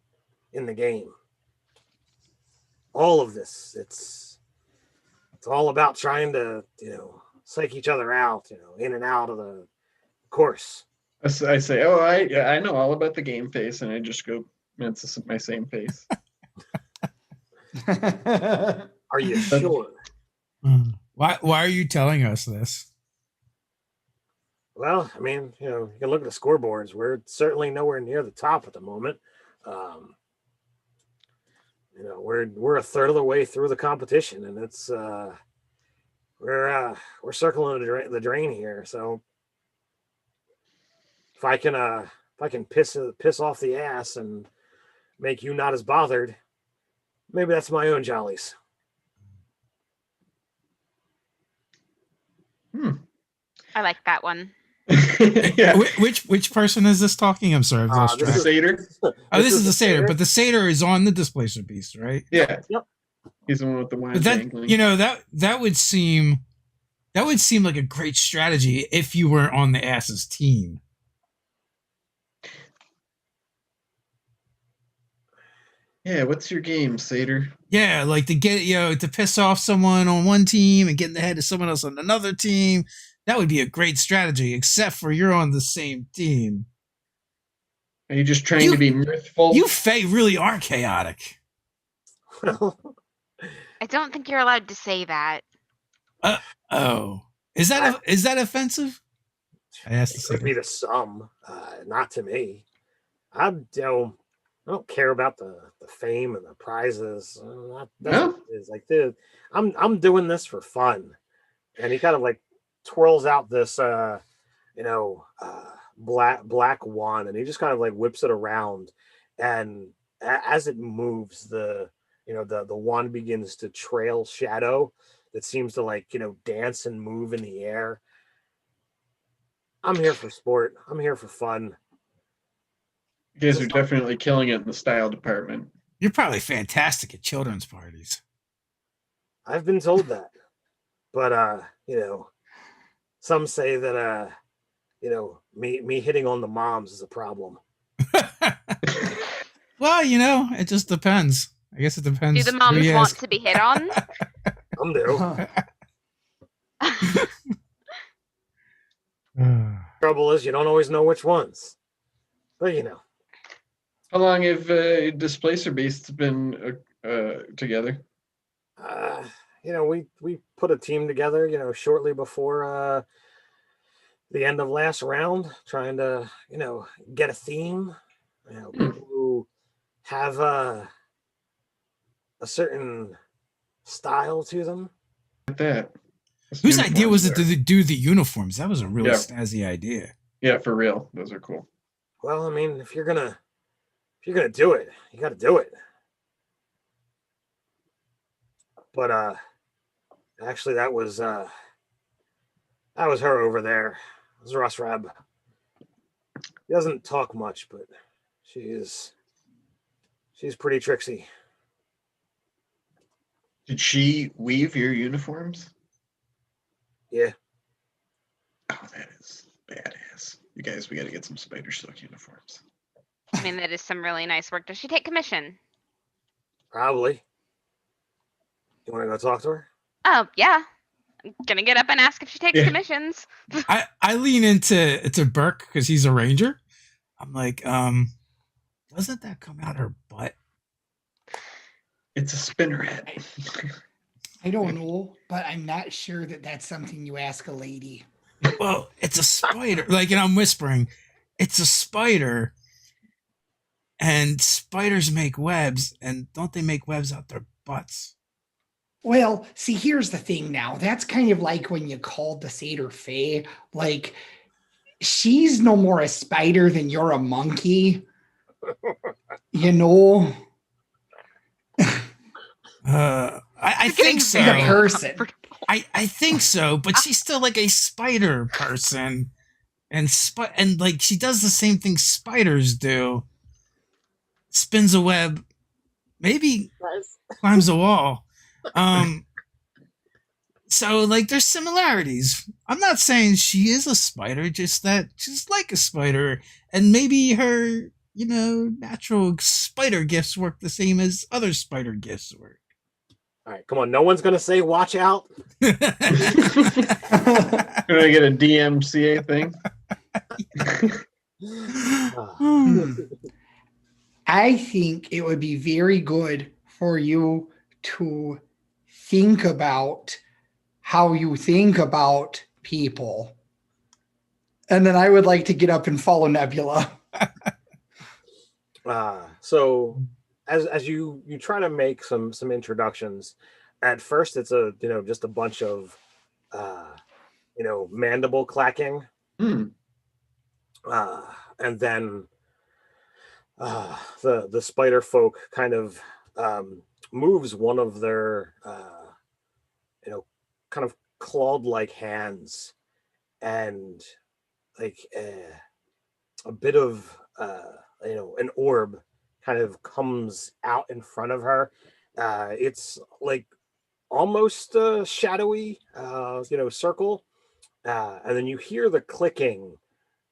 in the game. All of this, it's all about trying to psych each other out, in and out of the course. I say, "Oh, I know all about the game face," and I just go, "That's my same face." Are you sure? Why are you telling us this? Well, I mean, you can look at the scoreboards. We're certainly nowhere near the top at the moment. We're a third of the way through the competition, and it's we're circling the drain here. So if I can piss off the ass and make you not as bothered, maybe that's my own jollies. I like that one. Yeah. Which person is this talking? I'm sorry. The satyr. This is the satyr, but the satyr is on the displacer beast, right? Yeah. Yep. He's the one with the wine But that dangling. that would seem like a great strategy if you were on the ass's team. Yeah, what's your game, satyr? Yeah, like to get to piss off someone on one team and get in the head of someone else on another team. That would be a great strategy, except for you're on the same team. Are you just trying to be mirthful? You Fae really are chaotic. I don't think you're allowed to say that. Is that offensive? I asked the It could be satyr. to some, not to me. I don't care about the fame and the prizes. That's No? what it is. Like, I'm doing this for fun. And he kind of like twirls out this black wand, and he just kind of like whips it around, and as it moves, the wand begins to trail shadow that seems to like dance and move in the air. I'm here for sport. I'm here for fun. You guys are definitely killing it in the style department. You're probably fantastic at children's parties. I've been told that. But some say that me hitting on the moms is a problem. Well, it just depends. I guess it depends. Do the who moms you want ask. to be hit on? Some do. Trouble is, you don't always know which ones. But How long have Displacer Beasts been together? we put a team together, shortly before the end of last round, trying to, get a theme. People who have a certain style to them. Like that. Whose idea was it to do the uniforms? That was a really Yeah. snazzy idea. Yeah, for real. Those are cool. Well, I mean, if you're gonna do it, you got to do it. But actually, that was her over there. It was Rusrab. She doesn't talk much, but she's pretty tricksy. Did she weave your uniforms? Yeah. Oh, that is badass. You guys, we got to get some spider silk uniforms. I mean, that is some really nice work. Does she take commission? Probably. You want to go talk to her? Oh, yeah. I'm gonna get up and ask if she takes commissions. I lean into Burke because he's a ranger. I'm like, doesn't that come out her butt? It's a spinneret. I don't know, but I'm not sure that that's something you ask a lady. Well, it's a spider. And I'm whispering, it's a spider. And spiders make webs, and don't they make webs out their butts? Well, see, here's the thing now. That's kind of like when you called the Satyr Fae. Like, she's no more a spider than you're a monkey. I think so. The person. I think so, but she's still like a spider person. And she does the same thing spiders do. Spins a web, maybe climbs a wall. So there's similarities. I'm not saying she is a spider, just that she's like a spider, and maybe her, natural spider gifts work the same as other spider gifts work. All right, come on. No one's gonna say watch out. Can I get a DMCA thing? I think it would be very good for you to think about how you think about people. And then I would like to get up and follow Nebula. So as you try to make some introductions, at first it's just a bunch of mandible clacking. And then the spider folk kind of moves one of their kind of clawed-like hands, and a bit of an orb kind of comes out in front of her. It's like almost a shadowy circle, and then you hear the clicking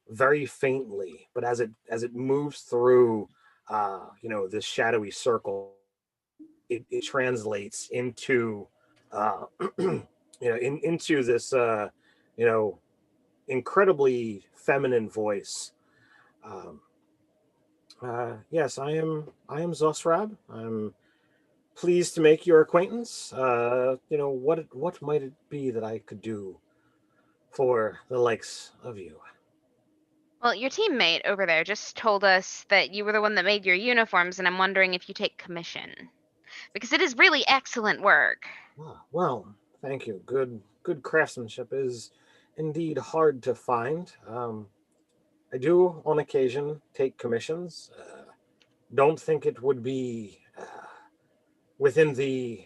very faintly, but as it moves through this shadowy circle, it translates into into this incredibly feminine voice. Yes, I am Zosrab. I'm pleased to make your acquaintance. What might it be that I could do for the likes of you? Well, your teammate over there just told us that you were the one that made your uniforms, and I'm wondering if you take commission. Because it is really excellent work. Well, thank you. Good craftsmanship is indeed hard to find. I do, on occasion, take commissions. Don't think it would be within the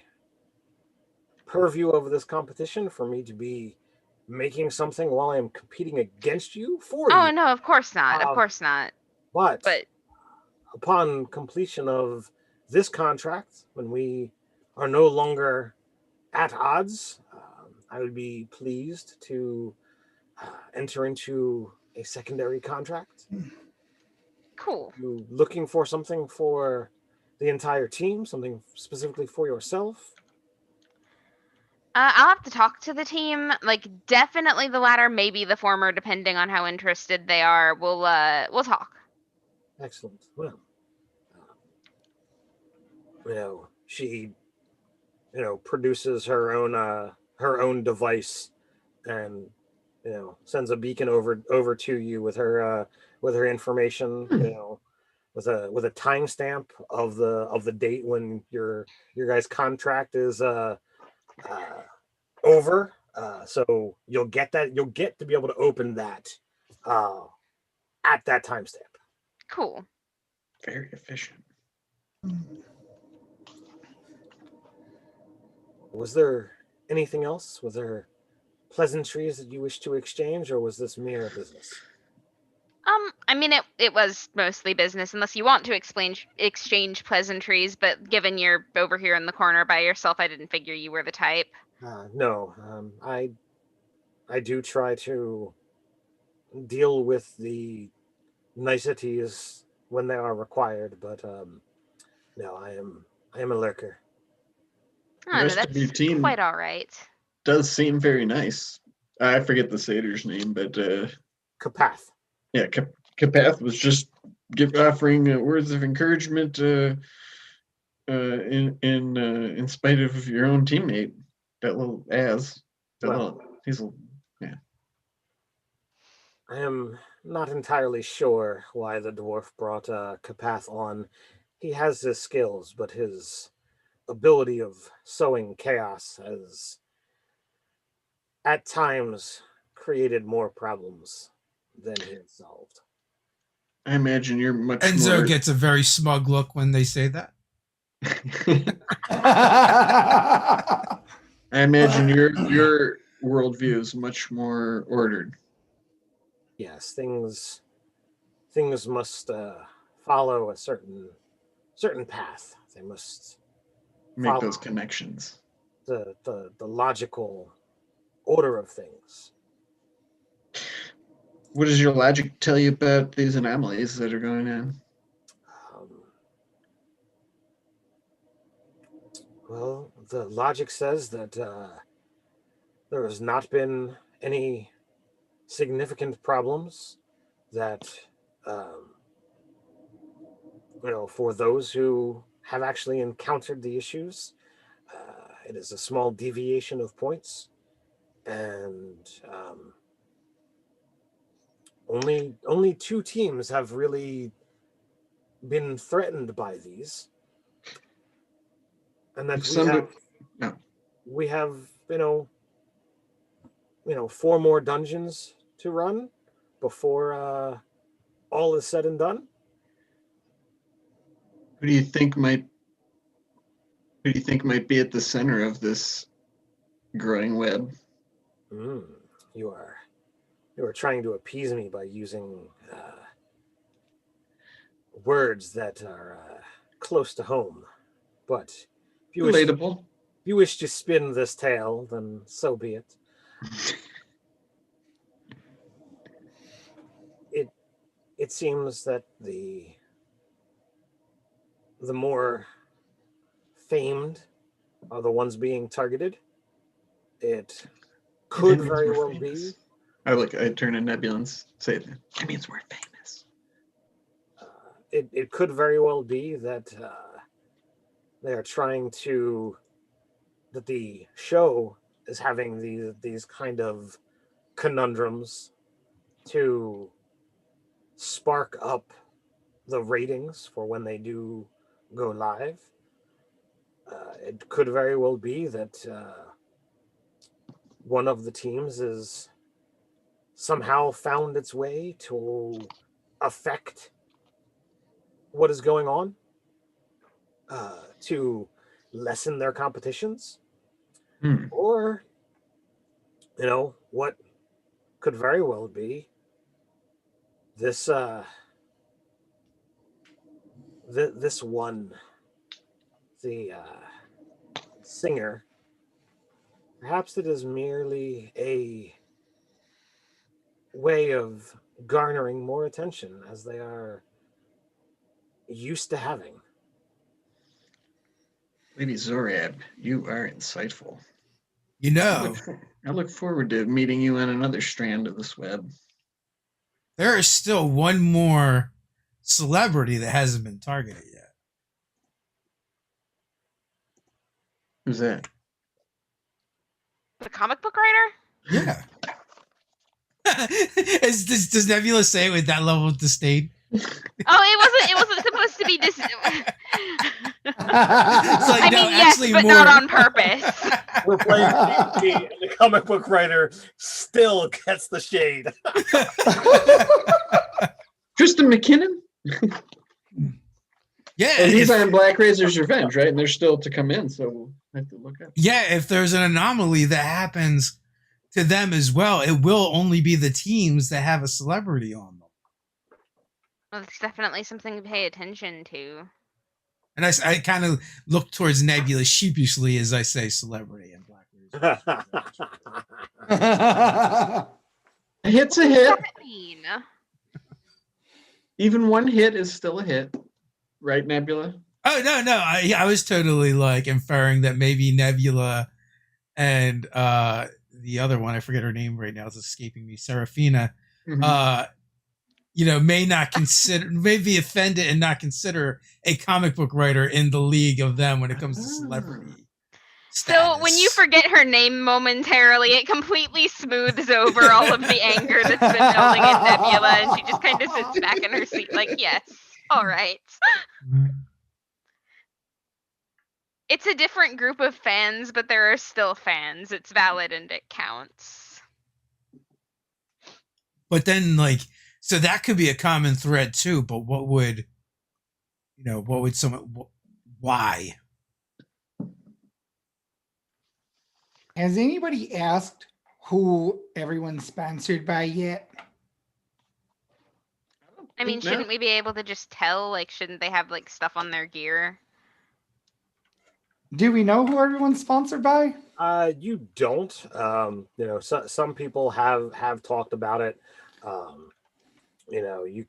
purview of this competition for me to be making something while I am competing against you for you. Oh, no, of course not. Of course not. But But upon completion of this contract, when we are no longer at odds, I would be pleased to enter into a secondary contract. Cool. You looking for something for the entire team, something specifically for yourself? I'll have to talk to the team. Like, definitely the latter, maybe the former, depending on how interested they are. We'll talk. Excellent. Well, she, produces her own device, and sends a beacon over to you with her information. With a timestamp of the date when your guys' contract is over. So you'll get to be able to open that at that timestamp. Cool. Very efficient. Was there anything else? Was there pleasantries that you wish to exchange, or was this mere business? I mean, it was mostly business, unless you want to exchange pleasantries. But given you're over here in the corner by yourself, I didn't figure you were the type. No, I do try to deal with the niceties when they are required, but no, I am a lurker. Oh, The no, rest of your that's team quite all right. does seem very nice. I forget the satyr's name, but Kapath. yeah, Kapath was just offering words of encouragement in spite of your own teammate, that little yeah. I am not entirely sure why the dwarf brought Kapath on. He has his skills, but his ability of sowing chaos has at times created more problems than he has solved. I imagine you're much Enzo more. gets a very smug look when they say that. I imagine your worldview is much more ordered. Yes, things must follow a certain path. They must Make follow those connections. the logical order of things. What does your logic tell you about these anomalies that are going on? Well, the logic says that there has not been any significant problems that, for those who have actually encountered the issues. It is a small deviation of points, and only two teams have really been threatened by these, and that we have 4 more dungeons to run before all is said and done. Who do you think might be at the center of this growing web? You are trying to appease me by using words that are close to home, but if you Relatable. if you wish to spin this tale, then so be it. It seems that the more famed are the ones being targeted. It could very well be. I turn to Nebula and say that means we're famous. It could very well be that they are trying to, that the show is having these kind of conundrums to spark up the ratings for when they do go live. It could very well be that one of the teams is somehow found its way to affect what is going on, to lessen their competitions. Or, what could very well be this this one the singer, perhaps it is merely a way of garnering more attention as they are used to having. Lady Zorab, you are insightful. You know, I look forward to meeting you on another strand of this web. there is still one more celebrity that hasn't been targeted yet. Who's that? The comic book writer? Yeah. Does Nebula say it with that level of disdain? Oh, it wasn't supposed to be this. It's like, I no, mean, yes, actually but more. not on purpose. We're playing D&D, and the comic book writer still gets the shade. Tristan McKinnon? Yeah, And he's if, on Black Razor's Revenge, right? And they're still to come in, so we'll have to look up. yeah, if there's an anomaly that happens to them as well, it will only be the teams that have a celebrity on them. Well, it's definitely something to pay attention to. And I kind of look towards Nebula sheepishly as I say celebrity and Black Razor. A hit's a What does hit. that mean? Even one hit is still a hit. Right, Nebula? Oh, no. I was totally like inferring that maybe Nebula and the other one, I forget her name right now, it's escaping me, Serafina, may not consider, may be offended and not consider a comic book writer in the league of them when it comes to celebrity. So when you forget her name momentarily, it completely smooths over all of the anger that's been building in Nebula, and she just kind of sits back in her seat like, yes, all right. It's a different group of fans, but there are still fans. It's valid and it counts. But then, like, so that could be a common thread too. But why? Has anybody asked who everyone's sponsored by yet? I mean, shouldn't we be able to just tell? Like, shouldn't they have like stuff on their gear? Do we know who everyone's sponsored by? You don't. Some people have talked about it. You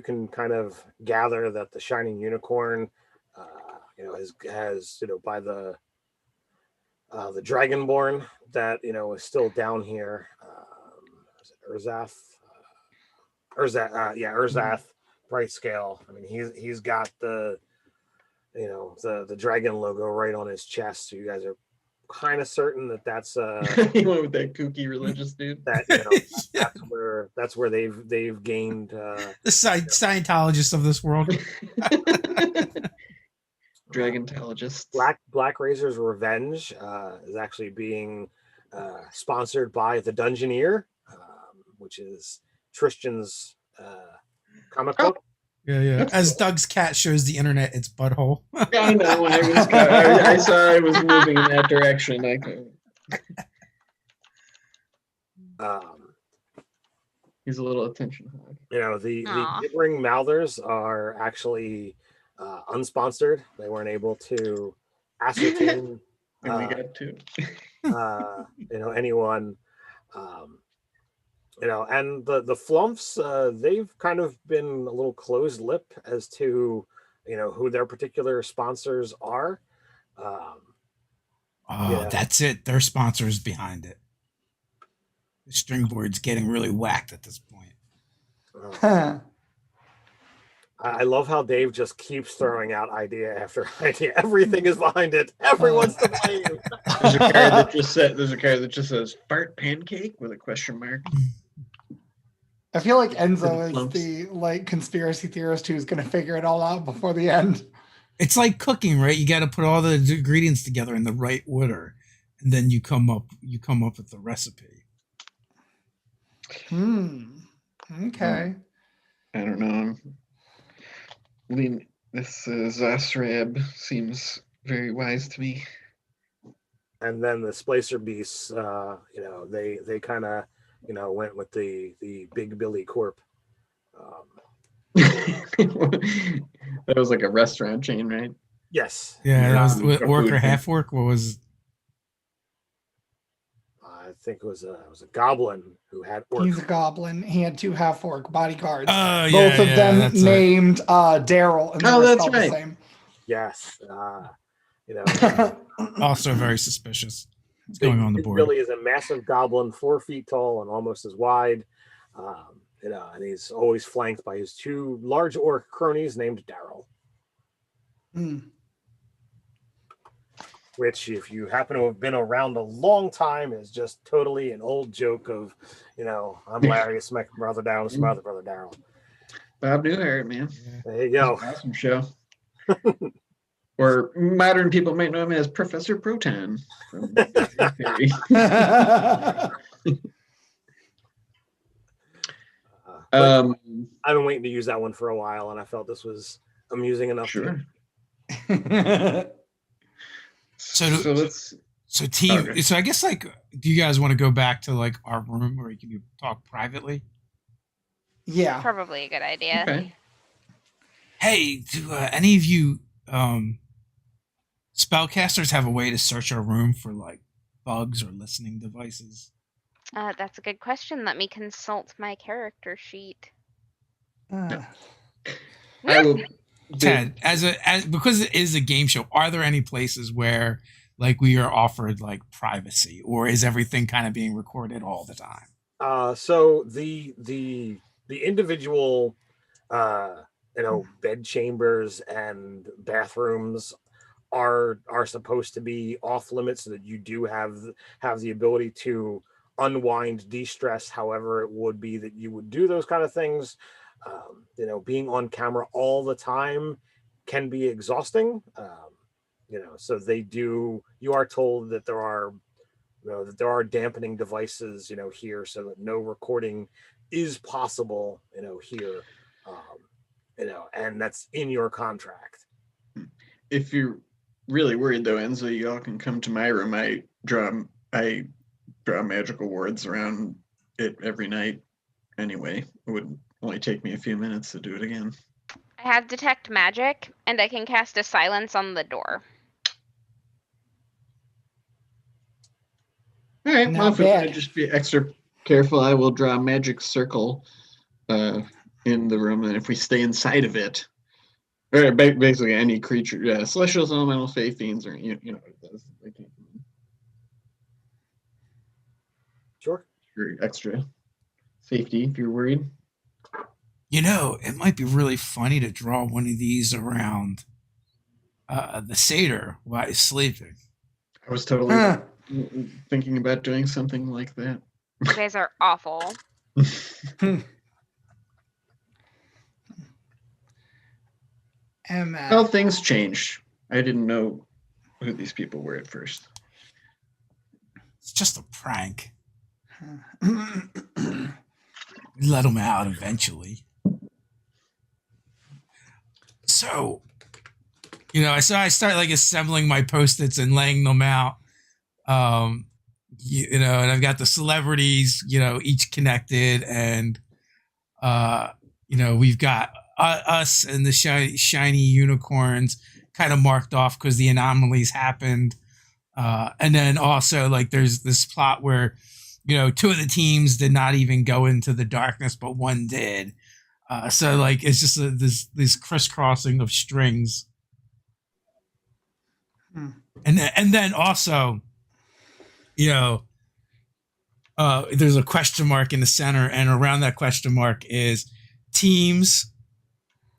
can kind of gather that the Shining Unicorn, has by the Dragonborn that is still down here. Is it Urzath? Urzath Bright Scale. I mean, he's got the dragon logo right on his chest. So you guys are kind of certain that that's He went with that kooky religious dude. that that's where they've gained The Scientologists of this world. Dragontologist. Black Razor's Revenge is actually being sponsored by the Dungeoneer, which is Tristan's comic book. Yeah. As Doug's cat shows the internet its butthole. I know. I saw I was moving in that direction. He's a little attention hog. The Gibbering Mouthers are actually unsponsored. They weren't able to ascertain And we got two. anyone and the Flumps, they've kind of been a little closed lip as to who their particular sponsors are. That's it. Their sponsors behind it. The string board's getting really whacked at this point. I love how Dave just keeps throwing out idea after idea. Everything is behind it. Everyone's to blame. There's a card that just says fart pancake with a question mark. I feel like Enzo is the conspiracy theorist who's going to figure it all out before the end. It's like cooking, right? You got to put all the ingredients together in the right order, and then you come up with the recipe. Okay. I don't know. This Zasrab seems very wise to me. And then the Splicer Beasts, they kind of went with the Big Billy Corp. That was like a restaurant chain, right? Yes. Yeah, that was Yeah. orc or half orc. What was? I think it was a goblin who had orc. He's a goblin. He had 2 half orc bodyguards. Oh, yeah, Both of yeah, them that's named Daryl, and they Oh, were that's spelled right. the same. Yes. You know, also very suspicious. What's going on the It board? really is a massive goblin, 4 feet tall and almost as wide. You know, and he's always flanked by his 2 large orc cronies named Daryl. Hmm. Which, if you happen to have been around a long time, is just totally an old joke of, you know, I'm Larry, it's my brother Daryl, it's my other brother Daryl. Bob Newhart, man. There you go. Awesome show. Or modern people might know him as Professor Proton from Big Bang Theory. I've been waiting to use that one for a while, and I felt this was amusing enough. Sure. So let's. So team. Okay. So I guess like, do you guys want to go back to like our room where you can talk privately? Yeah. Probably a good idea. Okay. Hey, do any of you spellcasters have a way to search our room for like bugs or listening devices? That's a good question. Let me consult my character sheet. I will. Ted, as because it is a game show, are there any places where like we are offered like privacy, or is everything kind of being recorded all the time? So the individual you know, bed chambers and bathrooms are supposed to be off limits, so that you do have the ability to unwind, de-stress however it would be that you would do those kind of things. You know, being on camera all the time can be exhausting. You know, so you are told that there are dampening devices, you know, here, so that no recording is possible, you know, here. You know, and that's in your contract. If you're really worried though, Enzo, you all can come to my room. I draw magical words around it every night anyway. It would only take me a few minutes to do it again. I have detect magic, and I can cast a silence on the door. All right. Not Well, if we want to bad. just be extra careful, I will draw a magic circle in the room, and if we stay inside of it, or basically any creature, celestials, elemental, fae, fiends, or you know what it does. They can't come in. Sure. For extra safety, if you're worried. You know, it might be really funny to draw one of these around the satyr while he's sleeping. I was totally thinking about doing something like that. You guys are awful. Well, things change. I didn't know who these people were at first. It's just a prank. Let them out eventually. So, you know, I start like assembling my Post-its and laying them out. You know, and I've got the celebrities, you know, each connected, and you know, we've got us and the shiny unicorns kind of marked off because the anomalies happened. And then also like there's this plot where, you know, 2 of the teams did not even go into the darkness, but one did. So like it's just this crisscrossing of strings. And then also, you know, there's a question mark in the center, and around that question mark is teams,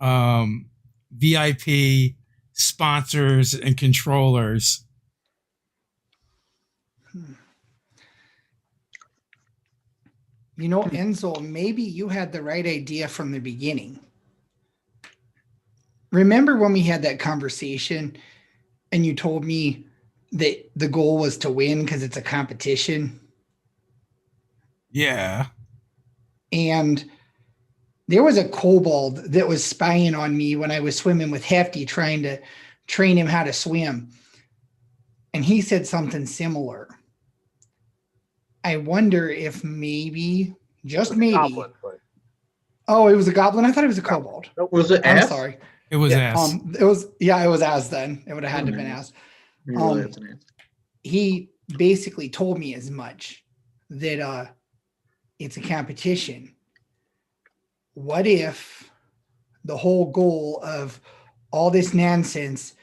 VIP, sponsors, and controllers. You know, Enzo, maybe you had the right idea from the beginning. Remember when we had that conversation and you told me that the goal was to win because it's a competition? Yeah. And there was a kobold that was spying on me when I was swimming with Hefty, trying to train him how to swim. And he said something similar. I wonder if maybe, just maybe. Goblin, but Oh, it was a goblin? I thought it was a kobold. nope. Was it I'm F? sorry. It was ass. It was as then. It would have had to have been as. Really, it's an answer. He basically told me as much that it's a competition. What if the whole goal of all this nonsense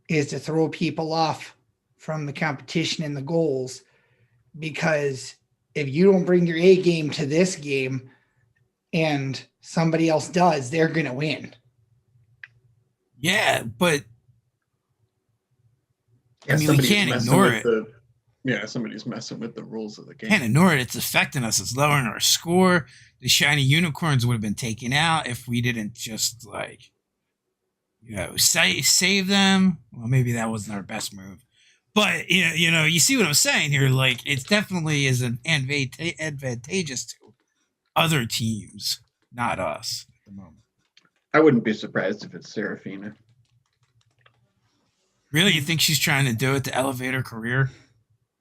is to throw people off from the competition and the goals? Because if you don't bring your A game to this game and somebody else does, they're going to win. Yeah, but Yeah, I mean, we somebody's can't messing ignore with it. somebody's messing with the rules of the game. Can't ignore it. It's affecting us. It's lowering our score. The shiny unicorns would have been taken out if we didn't just save them. Well, maybe that wasn't our best move. But you see what I'm saying here. Like, it definitely is an advantageous to other teams, not us at the moment. I wouldn't be surprised if it's Serafina. Really, you think she's trying to do it to elevate her career?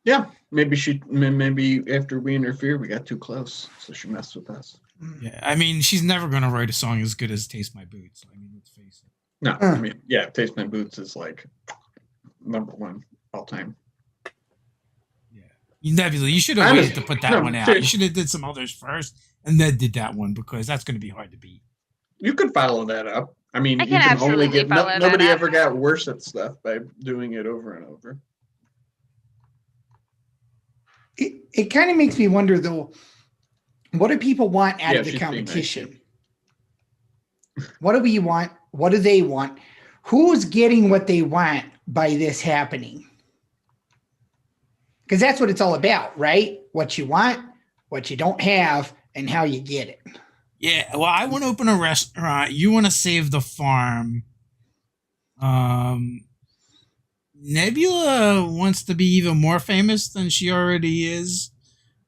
Yeah, maybe after we interfere, we got too close, so she messed with us. Yeah, I mean, she's never going to write a song as good as "Taste My Boots." I mean, let's face it. No, I mean, yeah, "Taste My Boots" is like #1 all time. Yeah, Nebula, you should have waited to put that one out. You should have did some others first, and then did that one because that's going to be hard to beat. You could follow that up. I mean, I can only get follow that nobody up. ever got worse at stuff by doing it over and over. It kind of makes me wonder, though, what do people want out of the she's being nice, competition? What do we want? What do they want? Who's getting what they want by this happening? Because that's what it's all about, right? What you want, what you don't have, and how you get it. Yeah, well, I want to open a restaurant. You want to save the farm. Nebula wants to be even more famous than she already is.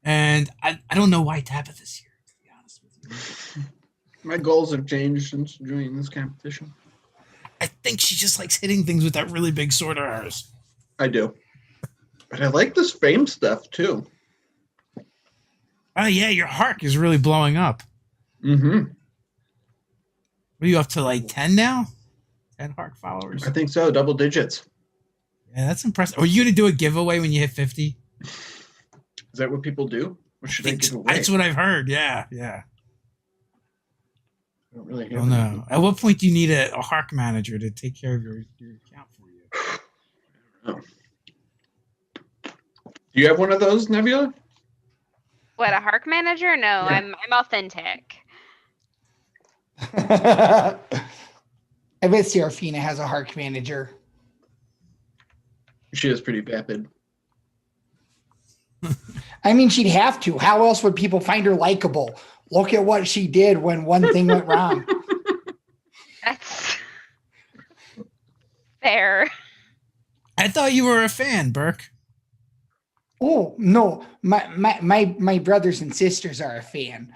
And I don't know why Tabitha's here, to be honest with you. My goals have changed since joining this competition. I think she just likes hitting things with that really big sword of hers. I do. But I like this fame stuff, too. Oh, yeah, your Hark is really blowing up. Mm-hmm. What are you up to, like 10 now? 10 Hark followers? I think so, double digits. Yeah, that's impressive. Are you going to do a giveaway when you hit 50? Is that what people do? What should I give away? That's what I've heard, yeah. I don't really I don't know. At what point do you need a Hark manager to take care of your account for you? I don't know. Do you have one of those, Nebula? What, a Hark manager? No, Yeah. I'm authentic. I bet Serafina has a Hark manager. She is pretty vapid. I mean, she'd have to. How else would people find her likable? Look at what she did when one thing went wrong. That's fair. I thought you were a fan, Burke. Oh, no. My brothers and sisters are a fan.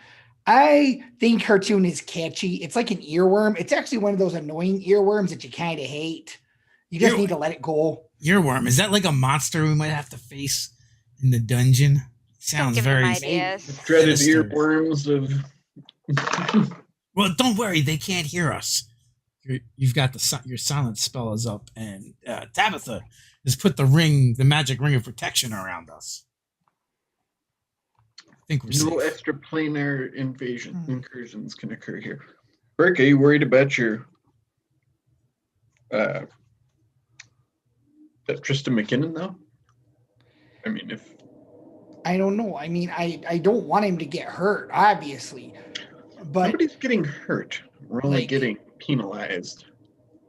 I think cartoon is catchy. It's like an earworm. It's actually one of those annoying earworms that you kind of hate. You just need to let it go. Earworm. Is that like a monster we might have to face in the dungeon? Sounds Give them very ideas. Dreaded Sinister. earworms of... Well. Don't worry, they can't hear us. You've got your silent spell is up, and Tabitha has put the magic ring of protection around us. I think we're No safe. extraplanar incursions can occur here. Burke, are you worried about your Tristan McKinnon, though? I mean, if... I don't know. I mean, I don't want him to get hurt, obviously. But nobody's getting hurt. We're only like, getting penalized.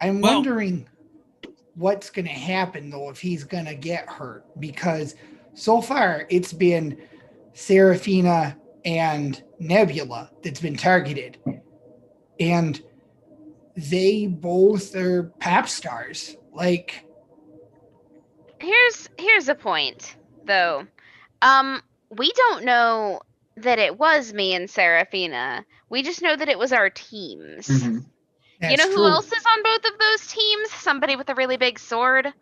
I'm wondering what's going to happen, though, if he's going to get hurt. Because so far, it's been Serafina and Nebula that's been targeted. And they both are pop stars. Like, Here's the point, though. We don't know that it was me and Serafina. We just know that it was our teams. Mm-hmm. You know who else is on both of those teams? Somebody with a really big sword.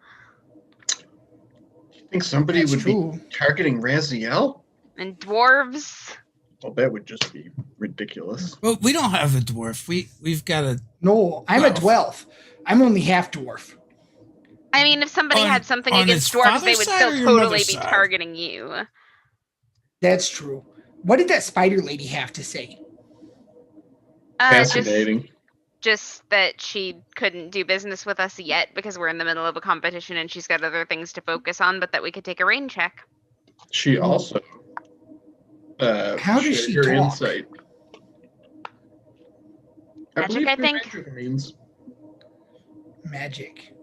You think somebody would be targeting Raziel? And dwarves. Well, that would just be ridiculous. Well, we don't have a dwarf. We've got a. No, I'm a dwarf. I'm only half dwarf. I mean, if somebody had something against his dwarves, they father's would side still or your totally mother's be side? targeting you. That's true. What did that spider lady have to say? Fascinating. Just that she couldn't do business with us yet because we're in the middle of a competition and she's got other things to focus on, but that we could take a rain check. She also How does shared she her talk? insight. Magic, I think. Magic means. Magic.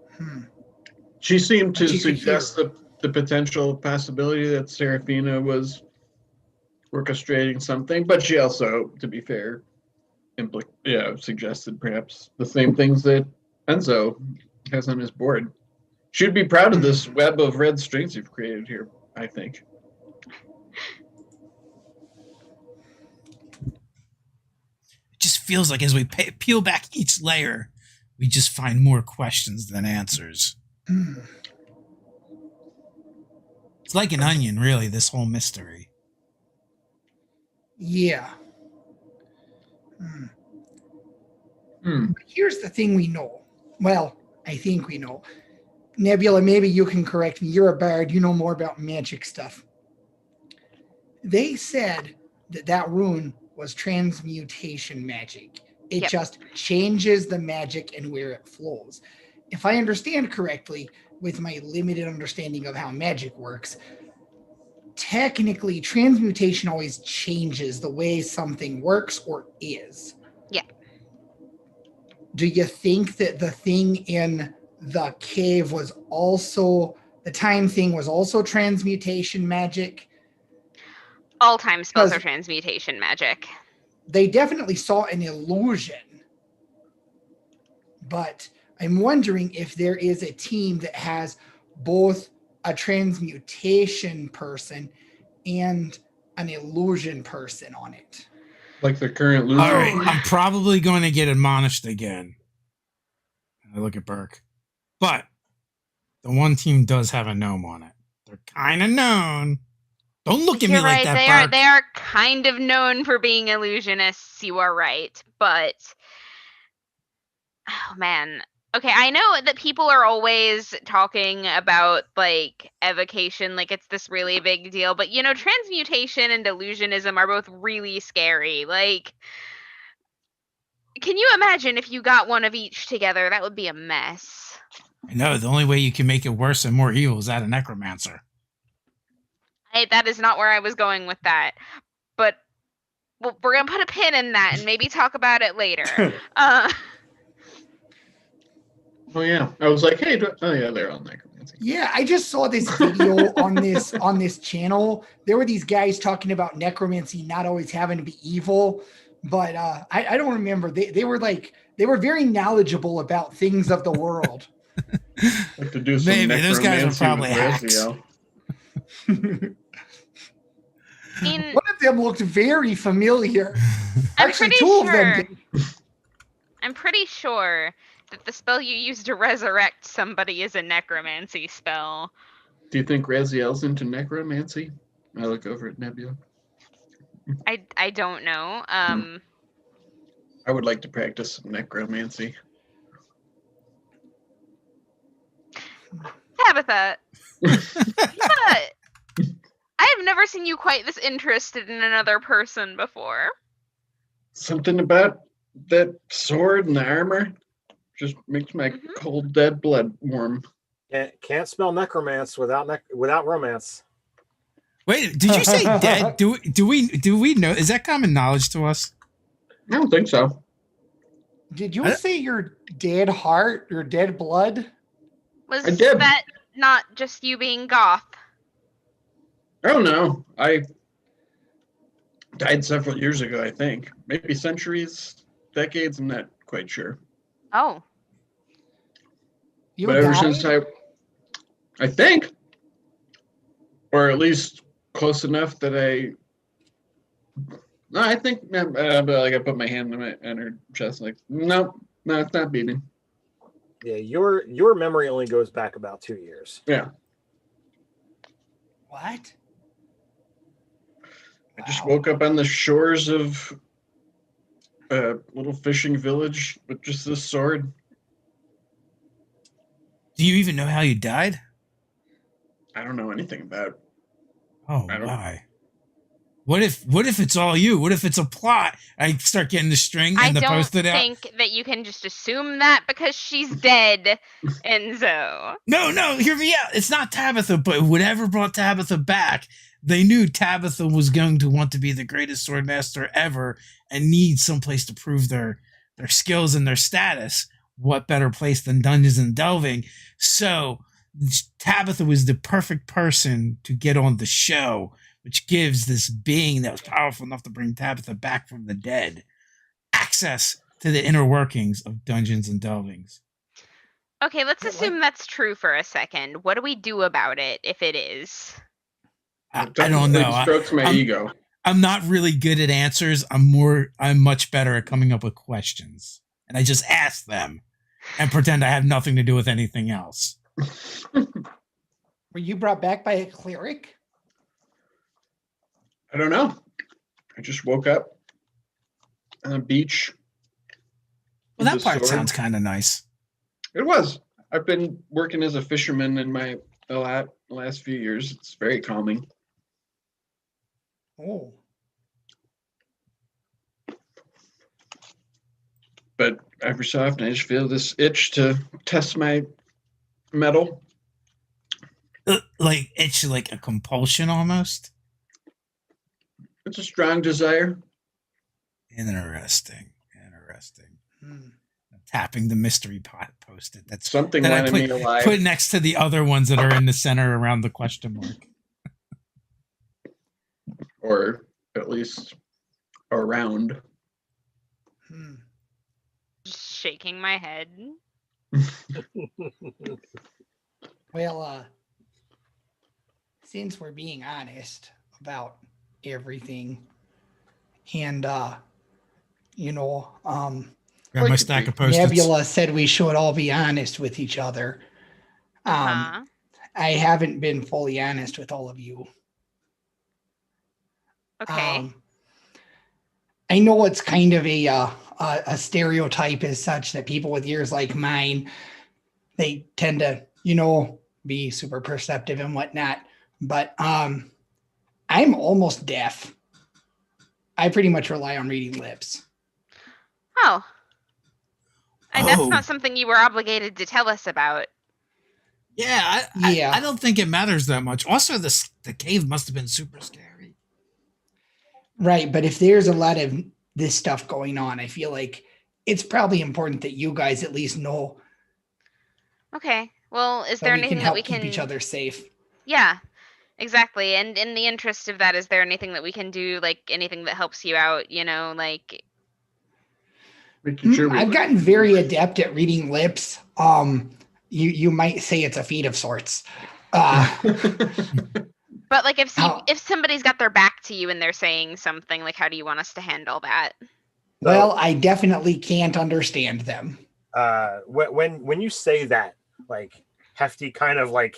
She seemed to But you could suggest the potential possibility that Serafina was orchestrating something, but she also, to be fair, suggested perhaps the same things that Enzo has on his board. She'd be proud of this web of red strings you've created here, I think. It just feels like as we peel back each layer, we just find more questions than answers. It's like an onion, really, this whole mystery. Yeah. But here's the thing we know. Well, I think we know. Nebula, maybe you can correct me. You're a bard. You know more about magic stuff. They said that rune was transmutation magic. It just changes the magic and where it flows. If I understand correctly, with my limited understanding of how magic works, technically transmutation always changes the way something works or is. Yeah. Do you think that the thing in the cave was also, the time thing was also transmutation magic? All time spells are transmutation magic. They definitely saw an illusion. But I'm wondering if there is a team that has both a transmutation person and an illusion person on it. Like the current loser. All right, I'm probably going to get admonished again. I look at Burke. But the one team does have a gnome on it. They're kind of known. Don't look at me like that, Burke. They are kind of known for being illusionists. You are right. But, oh man. Okay, I know that people are always talking about, like, evocation, like it's this really big deal. But, you know, transmutation and illusionism are both really scary. Like, can you imagine if you got one of each together? That would be a mess. I know. The only way you can make it worse and more evil is add a necromancer. That is not where I was going with that. But we're going to put a pin in that and maybe talk about it later. Oh yeah, I was like, hey, they're all necromancy. Yeah, I just saw this video on this channel. There were these guys talking about necromancy not always having to be evil, but I don't remember. They were very knowledgeable about things of the world. Like to do some Maybe those guys are probably with hacks. Raziel. One of them looked very familiar. Actually, two of them did. I'm pretty sure that the spell you use to resurrect somebody is a necromancy spell. Do you think Raziel's into necromancy? I look over at Nebula. I don't know. I would like to practice some necromancy. Tabitha, I have never seen you quite this interested in another person before. Something about that sword and the armor just makes my cold, dead blood warm. Can't spell necromance without romance. Wait, did you say dead? Do we know? Is that common knowledge to us? I don't think so. Did you say your dead heart, your dead blood? Was I did. that not just you being goth? Oh no, I died several years ago. I think maybe centuries, decades. I'm not quite sure. Oh, But ever since I think, or at least close enough that I think like I put my hand in her chest, like no, it's not beating. Yeah, your memory only goes back about 2 years. Yeah. What? I just woke up on the shores of a little fishing village with just this sword. Do you even know how you died? I don't know anything about. Oh I don't- my. What if it's all you? What if it's a plot? I start getting the string I and the don't post-it out. think that you can just assume that because she's dead, Enzo. No, hear me out. It's not Tabitha, but whatever brought Tabitha back, they knew Tabitha was going to want to be the greatest swordmaster ever and need someplace to prove their skills and their status. What better place than Dungeons and Delving? So Tabitha was the perfect person to get on the show, which gives this being that was powerful enough to bring Tabitha back from the dead access to the inner workings of Dungeons and Delvings. Okay, let's But, assume that's true for a second. What do we do about it if it is? I It don't definitely know. Strokes my ego. I'm not really good at answers. I'm much better at coming up with questions. And I just ask them and pretend I have nothing to do with anything else. Were you brought back by a cleric? I don't know. I just woke up on a beach. Well, with that a part sword. sounds kind of nice. It was. I've been working as a fisherman in the last few years. It's very calming. Oh, But every so often, I just feel this itch to test my metal. Like it's like a compulsion almost. It's a strong desire. Interesting. hmm. Tapping the mystery pot post-it. That's Something that I wanted me alive. put next to the other ones that are in the center around the question mark. Or at least around. Hmm. Just shaking my head. Well, since we're being honest about everything, and Grab my Like stack the of post-its. Nebula said we should all be honest with each other. Uh-huh. I haven't been fully honest with all of you. Okay. I know it's kind of a stereotype as such that people with ears like mine, they tend to, be super perceptive and whatnot. But I'm almost deaf. I pretty much rely on reading lips. Oh. And that's Oh. not something you were obligated to tell us about. Yeah, Yeah. I don't think it matters that much. Also, the cave must have been super scary. Right. But if there's a lot of this stuff going on, I feel like it's probably important that you guys at least know Okay. Well, is so there we can anything that help we keep can each other safe. Yeah. Exactly. And in the interest of that, is there anything that we can do, like anything that helps you out, like Making sure we I've look- gotten very adept at reading lips. You might say it's a feat of sorts. but like How- if somebody's got their back to you and they're saying something, like how do you want us to handle that? Well, I definitely can't understand them. When you say that, like Hefty kind of like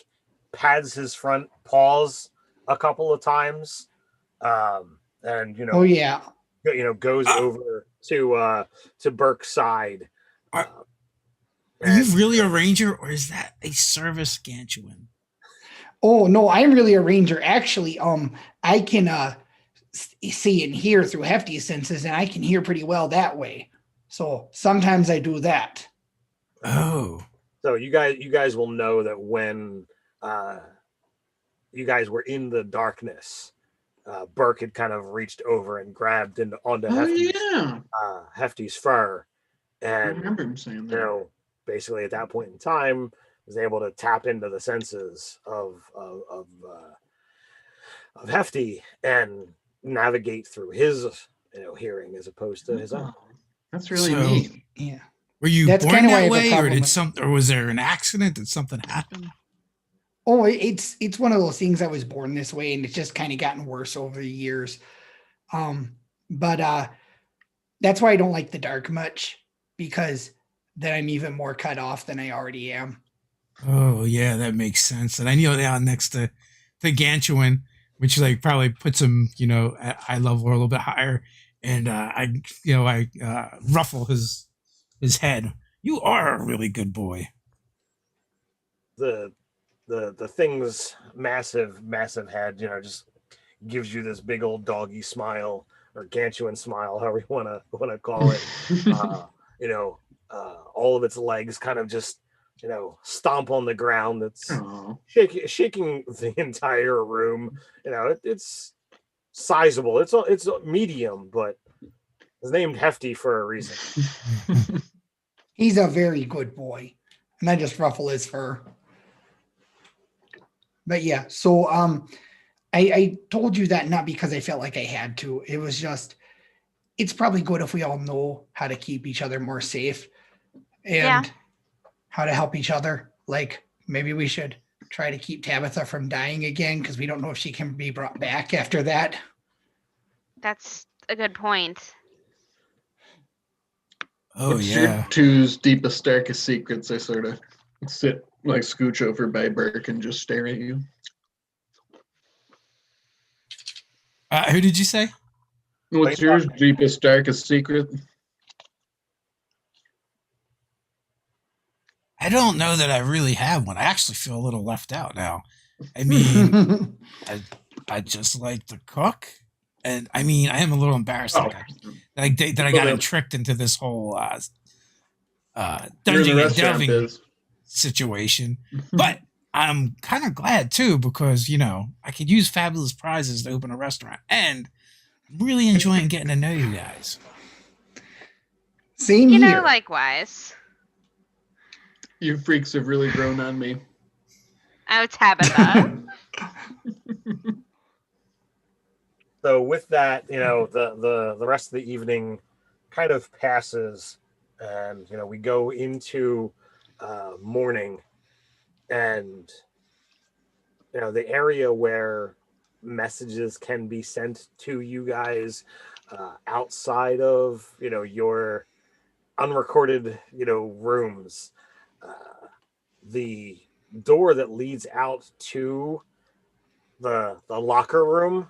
pads his front paws a couple of times, and Oh yeah. goes over to Burke's side. Are and- you really a ranger, or is that a service Gantuan? Oh no, I'm really a ranger. Actually, I can see and hear through hefty senses, and I can hear pretty well that way. So sometimes I do that. Oh, So you guys will know that when you guys were in the darkness, Burke had kind of reached over and grabbed onto Oh yeah, Hefty's fur, I and remember him saying that. basically at that point in time was able to tap into the senses of Hefty and navigate through his hearing as opposed to his own. Oh, that's really So- neat. Yeah. were you That's born kinda why I that have a way, or problem did with- or was there an accident? Did something happen? Oh, it's one of those things. I was born this way, and it's just kind of gotten worse over the years. But that's why I don't like the dark much, because then I'm even more cut off than I already am. Oh yeah, that makes sense. And I know down next to Gantuan, which like probably puts him, at eye level or a little bit higher. And I ruffle his head. You are a really good boy. The thing's massive head, just gives you this big old doggy smile or gargantuan smile, however you want to call it. All of its legs kind of just stomp on the ground. That's shaking the entire room. It's sizable. It's medium, but it's named Hefty for a reason. He's a very good boy, and I just ruffle his fur. But yeah, so I told you that not because I felt like I had to. It was just, it's probably good if we all know how to keep each other more safe and how to help each other. Like maybe we should try to keep Tabitha from dying again because we don't know if she can be brought back after that. That's a good point. Oh, What's yeah. your two's deepest, darkest secrets? I sort of sit, like, scooch over by Burke and just stare at you. Who did you say? What's your deepest, darkest secret? I don't know that I really have one. I actually feel a little left out now. I mean, I just like to cook. And I mean, I am a little embarrassed that I got tricked into this whole dungeon and delving situation. But I'm kind of glad too, because I could use fabulous prizes to open a restaurant, and I'm really enjoying getting to know you guys. Same here. Likewise. You freaks have really grown on me. Oh, Tabitha. So with that, the rest of the evening kind of passes, and we go into morning, and the area where messages can be sent to you guys outside of your unrecorded rooms, the door that leads out to the locker room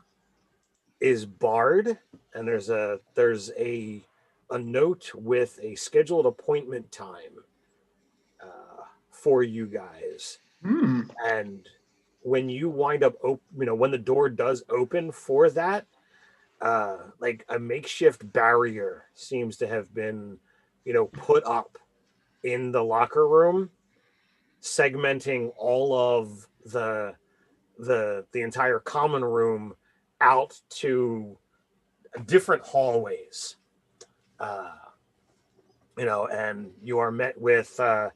is barred, and there's a note with a scheduled appointment time for you guys. And when you wind up when the door does open for that, like a makeshift barrier seems to have been put up in the locker room, segmenting all of the entire common room out to different hallways, and you are met with, as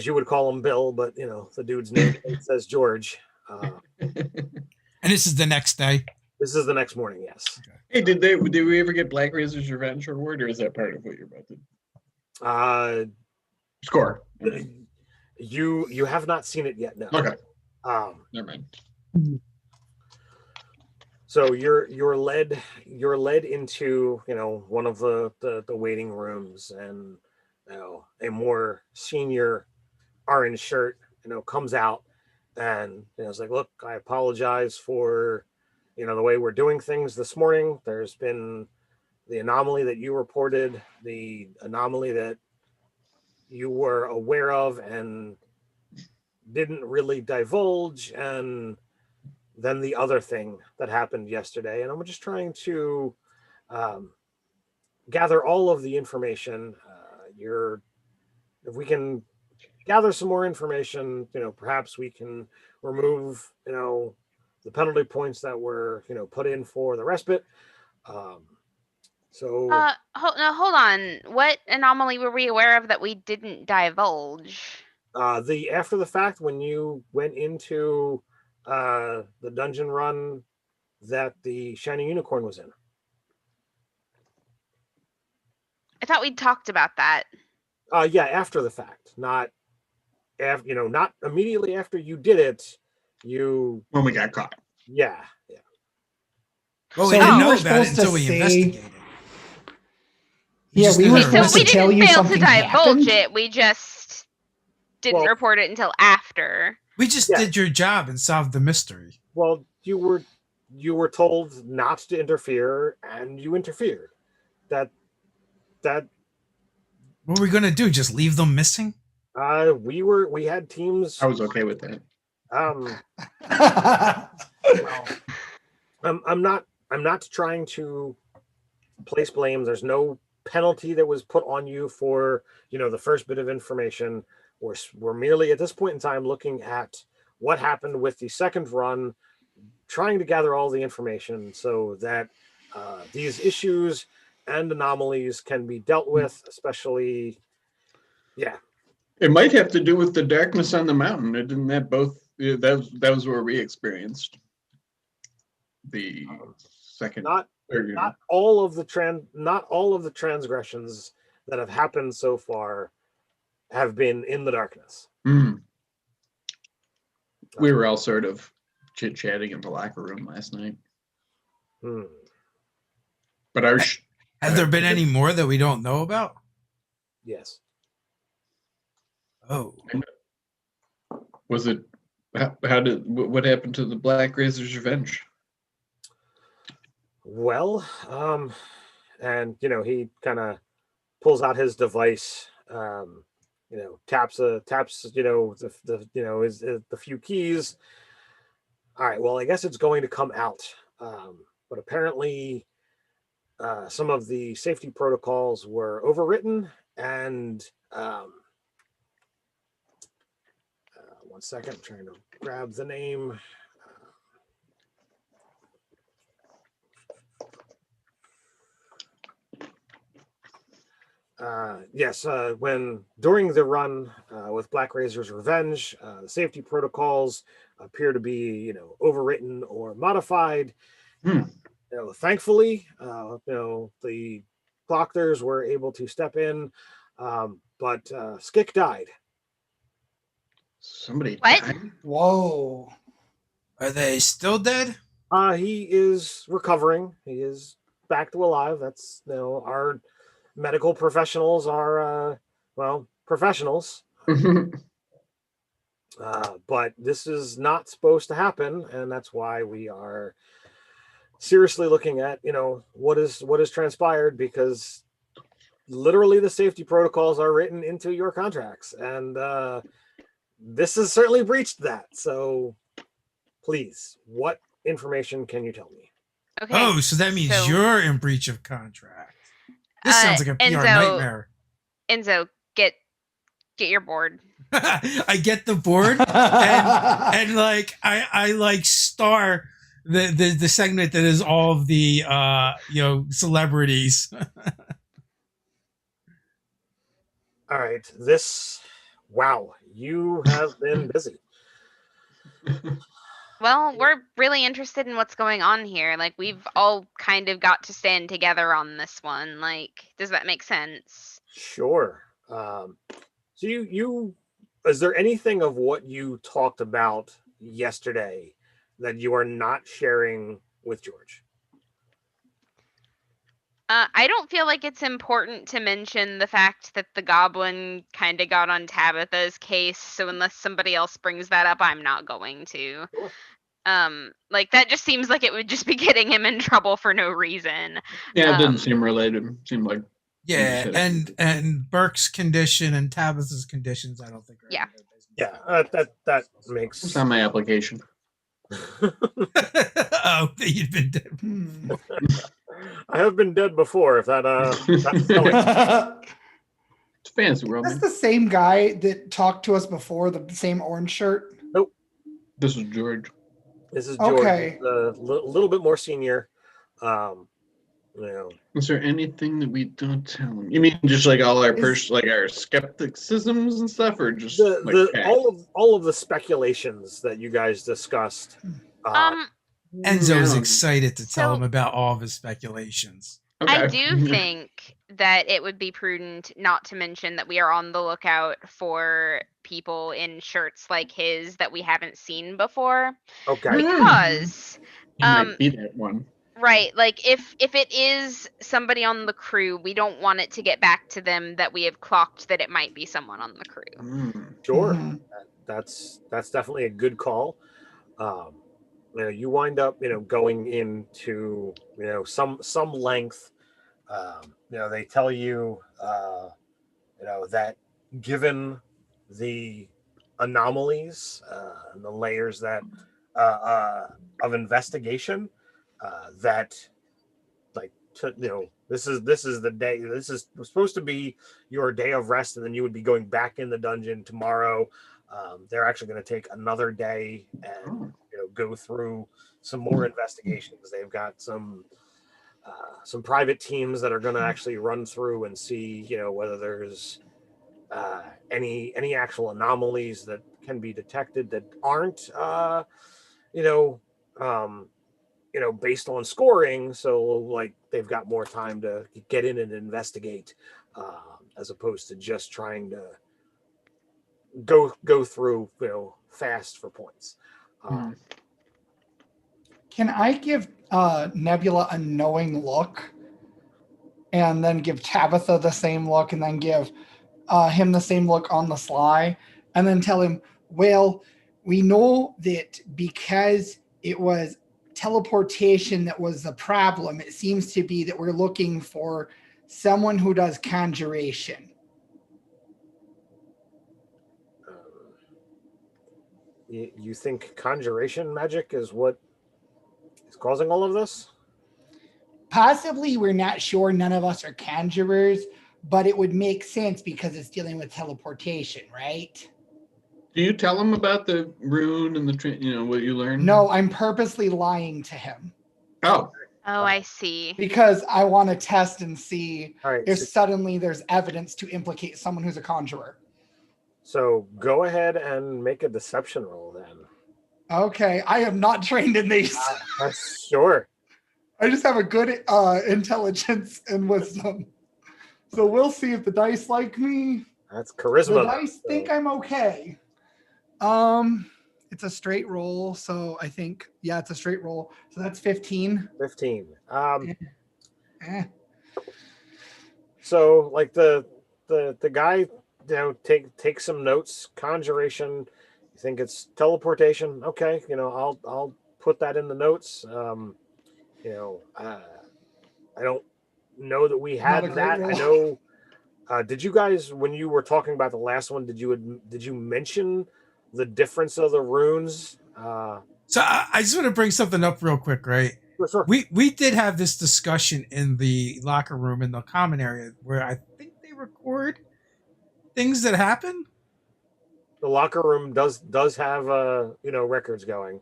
you would call him, Bill, but the dude's name says George. And this is the next day. This is the next morning, yes. Hey, did we ever get Black Razor's Revenge Award, or is that part of what you're about to score? You have not seen it yet, no. Okay. Never mind. So you're led into one of the waiting rooms, and a more senior orange shirt comes out, and it's like, look, I apologize for the way we're doing things this morning. There's been the anomaly that you reported, the anomaly that you were aware of and didn't really divulge, and then the other thing that happened yesterday. And I'm just trying to gather all of the information. If we can gather some more information, perhaps we can remove, the penalty points that were, put in for the respite. Hold on. What anomaly were we aware of that we didn't divulge? After the fact, when you went into the dungeon run that the Shining Unicorn was in. I thought we talked about that. Yeah, after the fact, not not immediately after you did it. When we got caught. Yeah. Well, we didn't know about it until we investigated. Yeah, we were supposed to tell you fail something to divulge happened. it. We just didn't report it until after. We just Yeah. did your job and solved the mystery. Well, you were told not to interfere, and you interfered. That What are we gonna do? Just leave them missing? we had teams. I was okay with that. Well, I'm not trying to place blame. There's no penalty that was put on you for the first bit of information. We're merely at this point in time looking at what happened with the second run, trying to gather all the information so that these issues and anomalies can be dealt with, especially. Yeah. It might have to do with the darkness on the mountain. Didn't that both? Yeah, that was where we experienced the second. Not all of the transgressions that have happened so far have been in the darkness. Mm. We were all sort of chit-chatting in the locker room last night. But have there been any more that we don't know about? Yes. Oh, was it? What happened to the Black Razor's revenge? Well, and he kind of pulls out his device, taps the few keys. All right, well, I guess it's going to come out, but apparently some of the safety protocols were overwritten, and 1 second, I'm trying to grab the name. Yes, when during the run with Black Razor's Revenge, the safety protocols appear to be, overwritten or modified. Thankfully, the doctors were able to step in, but Skick died. Somebody What? died? Whoa. are they still dead? He is recovering. He is back to alive. That's our medical professionals are professionals. But this is not supposed to happen, and that's why we are seriously looking at what is transpired, because literally the safety protocols are written into your contracts, and this has certainly breached that. So please, what information can you tell me? Okay. Oh, so that means you're in breach of contract. This sounds like a PR nightmare. Enzo, get your board. I get the board, and like I like star the segment that is all of the celebrities. All right, wow, you have been busy. Well, we're really interested in what's going on here. Like, we've all kind of got to stand together on this one. Like, does that make sense? Sure. So you is there anything of what you talked about yesterday that you are not sharing with George? I don't feel like it's important to mention the fact that the goblin kind of got on Tabitha's case, so unless somebody else brings that up, I'm not going to. Sure. Like, that just seems like it would just be getting him in trouble for no reason. Yeah, it didn't seem related. It seemed like and Burke's condition and Tabitha's conditions, I don't think are that makes it's on my application. Oh, you've been dead. I have been dead before. If that's It's fancy world. That's the same guy that talked to us before, the same orange shirt. Nope. This is George. This is George. Okay. A little bit more senior. Is there anything that we don't tell him? You mean just like all our our skepticisms and stuff, or just all of the speculations that you guys discussed? Enzo is excited to tell him about all of his speculations. Okay. I do think that it would be prudent not to mention that we are on the lookout for people in shirts like his that we haven't seen before. Okay. Because He might be that one. right, like if it is somebody on the crew, we don't want it to get back to them that we have clocked that it might be someone on the crew. Sure. that's definitely a good call. You wind up going into some length. They tell you that given the anomalies and the layers that of investigation that this is the day. This is supposed to be your day of rest, and then you would be going back in the dungeon tomorrow. They're actually going to take another day and go through some more investigations. They've got some private teams that are going to actually run through and see whether there's any actual anomalies that can be detected that aren't you know um, based on scoring. So like they've got more time to get in and investigate, as opposed to just trying to go through fast for points. Can I give Nebula a knowing look, and then give Tabitha the same look, and then give him the same look on the sly, and then tell him, well, we know that because it was teleportation that was the problem, it seems to be that we're looking for someone who does conjuration. You think conjuration magic is what is causing all of this? Possibly, we're not sure. None of us are conjurers, but it would make sense because it's dealing with teleportation, right? Do you tell him about the rune and what you learned? No, I'm purposely lying to him. Oh, I see. Because I want to test and see All right, if suddenly there's evidence to implicate someone who's a conjurer. so go ahead and make a deception roll then. Okay, I am not trained in these. Sure. I just have a good intelligence and wisdom. So we'll see if the dice like me. That's charisma. The dice think I'm okay. It's a straight roll, so I think it's a straight roll. So that's 15. 15. Eh. So like the guy take some notes. Conjuration. You think it's teleportation? Okay, I'll put that in the notes. I don't know that we had that. I know. Did you guys, when you were talking about the last one, did you mention the difference of the runes? So I just want to bring something up real quick, right? Sure. We did have this discussion in the locker room in the common area where I think they record things that happen. The locker room does have records going.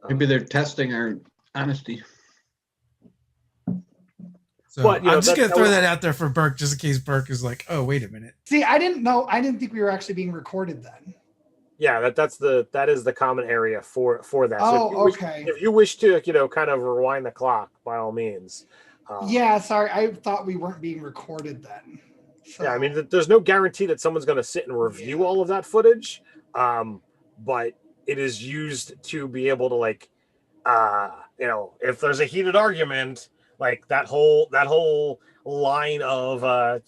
Maybe they're testing our honesty. So But, I'm just gonna throw that out there for Burke, just in case Burke is like, "Oh, wait a minute." See, I didn't think we were actually being recorded then. Yeah, that is the common area for that. Oh, so okay. If you wish to, kind of rewind the clock, by all means. Yeah, sorry, I thought we weren't being recorded then. So. Yeah, I mean, there's no guarantee that someone's going to sit and review all of that footage, but it is used to be able to, like, if there's a heated argument, like that whole line of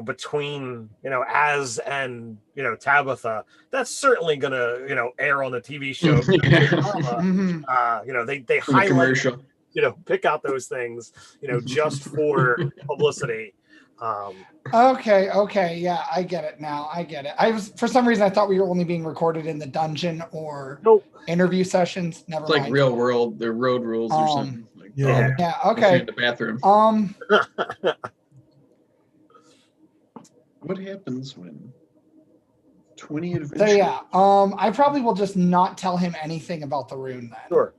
between Az and Tabitha, that's certainly gonna air on the TV show. They highlight commercial. Pick out those things just for publicity. Okay, yeah, I get it now. I get it. For some reason I thought we were only being recorded in the dungeon or interview sessions. Never mind. Like real world, they're road rules or something. Like, yeah, okay. In the bathroom. What happens when 20 adventures? So yeah, I probably will just not tell him anything about the rune then. Sure.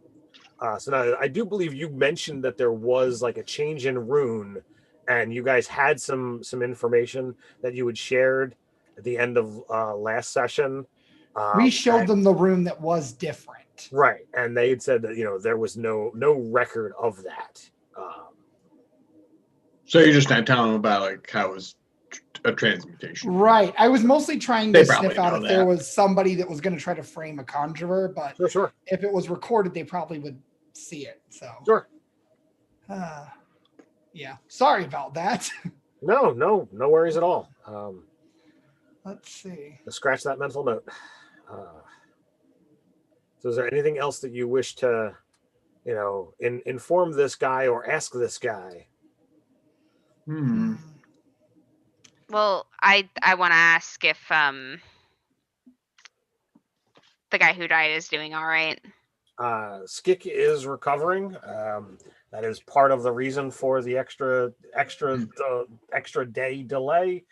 So now I do believe you mentioned that there was like a change in rune, and you guys had some information that you had shared at the end of last session. We showed them the rune that was different. Right, and they had said that there was no record of that. So you're just not telling them about like how it was a transmutation. Right. I was mostly trying to sniff out if there was somebody that was going to try to frame a conjurer, but sure. If it was recorded, they probably would see it. So sure. Yeah. Sorry about that. No worries at all. Let's see. Scratch that mental note. So is there anything else that you wish to, inform this guy or ask this guy? Hmm. Well, I want to ask if the guy who died is doing all right. Skik is recovering. That is part of the reason for the extra day delay.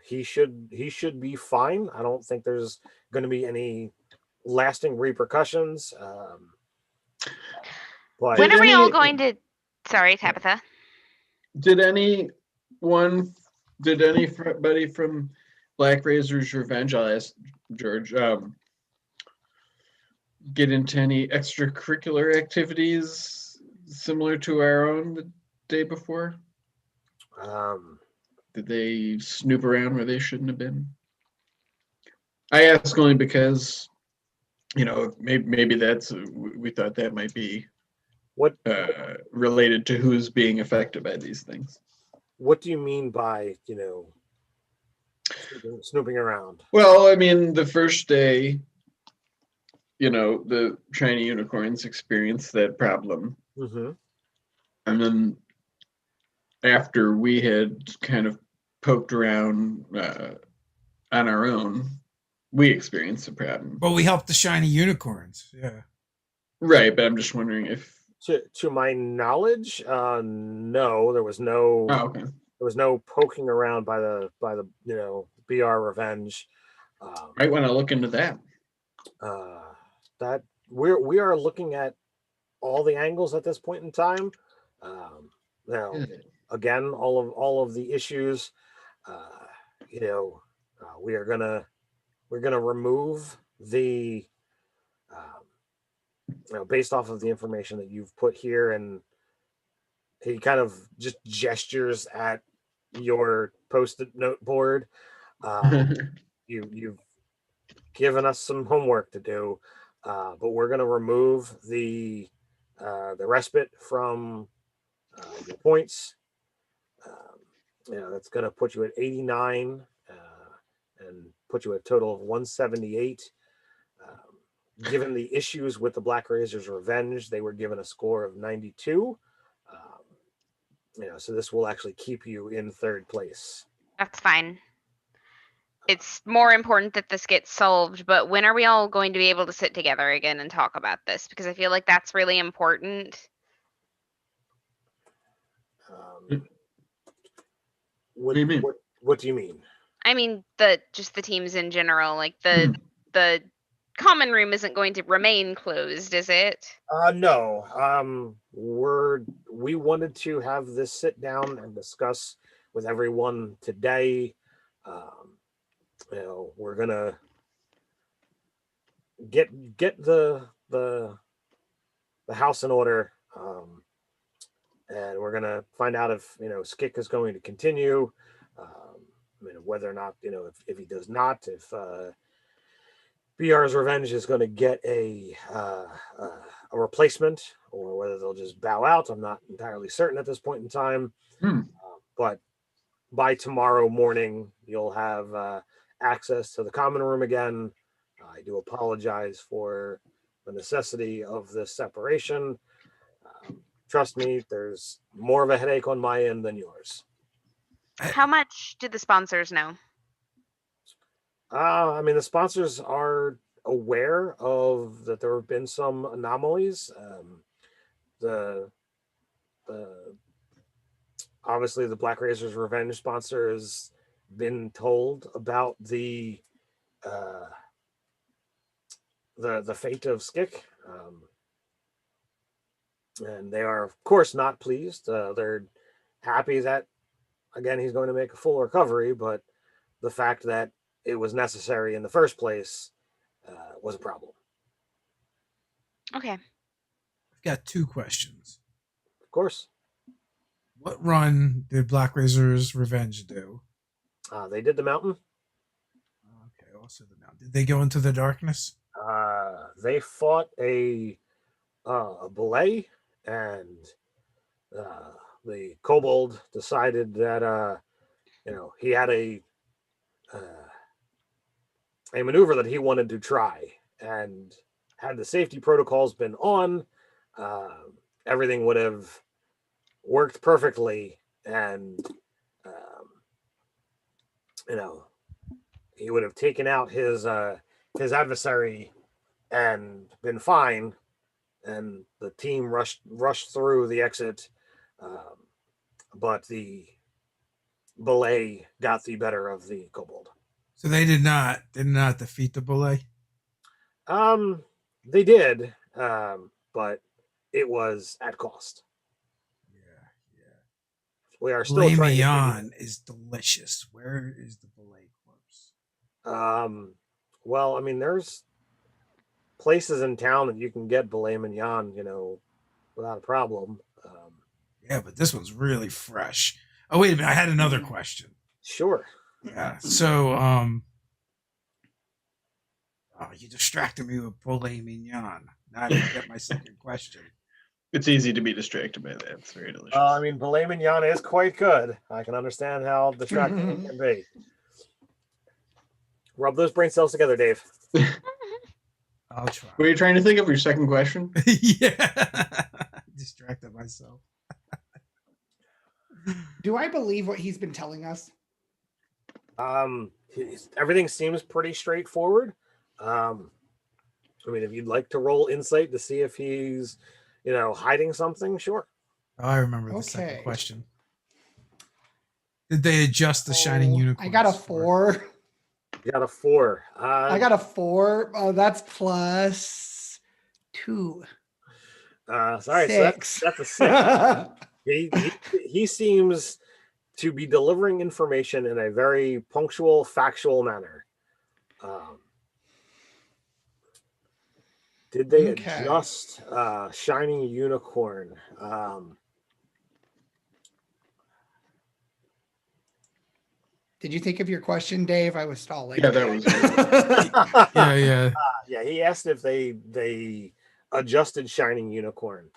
He should be fine. I don't think there's going to be any lasting repercussions. But When are we all any- going to? Sorry, Tabitha. Did anybody from Black Razor's Revenge, I'll ask George, get into any extracurricular activities similar to our own the day before? Did they snoop around where they shouldn't have been? I ask only because, maybe we thought that might be what related to who's being affected by these things. what do you mean by snooping around? Well, I mean, the first day, the shiny unicorns experienced that problem. Mm-hmm. And then after we had kind of poked around on our own, we experienced the problem. But we helped the shiny unicorns. Yeah. Right, but I'm just wondering if... To my knowledge, no, there was no Oh, okay. there was no poking around by the BR Revenge. Might want to look into that. That we are looking at all the angles at this point in time. Now, again, all of the issues. We're gonna remove the based off of the information that you've put here, and he kind of just gestures at your post-it note board. You've given us some homework to do, but we're going to remove the respite from your points. That's going to put you at 89 and put you at a total of 178. Given the issues with the Black Razor's Revenge, they were given a score of 92. So this will actually keep you in third place. That's fine. It's more important that this gets solved, but when are we all going to be able to sit together again and talk about this? Because I feel like that's really important. What do you mean? What do you mean? I mean, just the teams in general. Like the common room isn't going to remain closed, is it? No. We wanted to have this sit down and discuss with everyone today. We're gonna get the house in order, and we're gonna find out if Skik is going to continue. Whether or not if he does not, if BR's Revenge is going to get a replacement, or whether they'll just bow out. I'm not entirely certain at this point in time. But by tomorrow morning, you'll have access to the common room again. I do apologize for the necessity of this separation. Trust me, there's more of a headache on my end than yours. How much did the sponsors know? The sponsors are aware of that there have been some anomalies. Obviously the Black Razor's Revenge sponsor has been told about the fate of Skik, and they are of course not pleased. They're happy that again he's going to make a full recovery, but the fact that it was necessary in the first place was a problem. Okay. I've got two questions. Of course. What run did Black Razor's Revenge do? They did the mountain. Okay, also the mountain. Did they go into the darkness? They fought a belay, and the kobold decided that he had a a maneuver that he wanted to try, and had the safety protocols been on, everything would have worked perfectly, and you know, he would have taken out his adversary and been fine, and the team rushed through the exit, but the belay got the better of the kobold. So they did not defeat the belay. They did, but it was at cost. Yeah. We are still Filet trying mignon is delicious. Where is the belay corpse? Well, I mean, there's places in town that you can get filet mignon, without a problem. Yeah, but this one's really fresh. Oh, wait a minute. I had another question. Sure. Yeah. So, you distracted me with filet mignon. Now I didn't get my second question. It's easy to be distracted by that. It's very delicious. I mean, filet mignon is quite good. I can understand how distracting it can be. Rub those brain cells together, Dave. I'll try. Were you trying to think of your second question? Yeah. Distracted myself. Do I believe what he's been telling us? Everything seems pretty straightforward. I mean, if you'd like to roll insight to see if he's, hiding something, sure. Oh, I remember the second question. Did they adjust the shining unicorn? I got a 4. You got a 4. I got a 4. That's plus 2. Sorry, 6. So that's a 6. He seems to be delivering information in a very punctual, factual manner. Did they adjust shining unicorn? Did you think of your question, Dave? I was stalling. Yeah, that was Yeah. Yeah, he asked if they adjusted shining unicorn.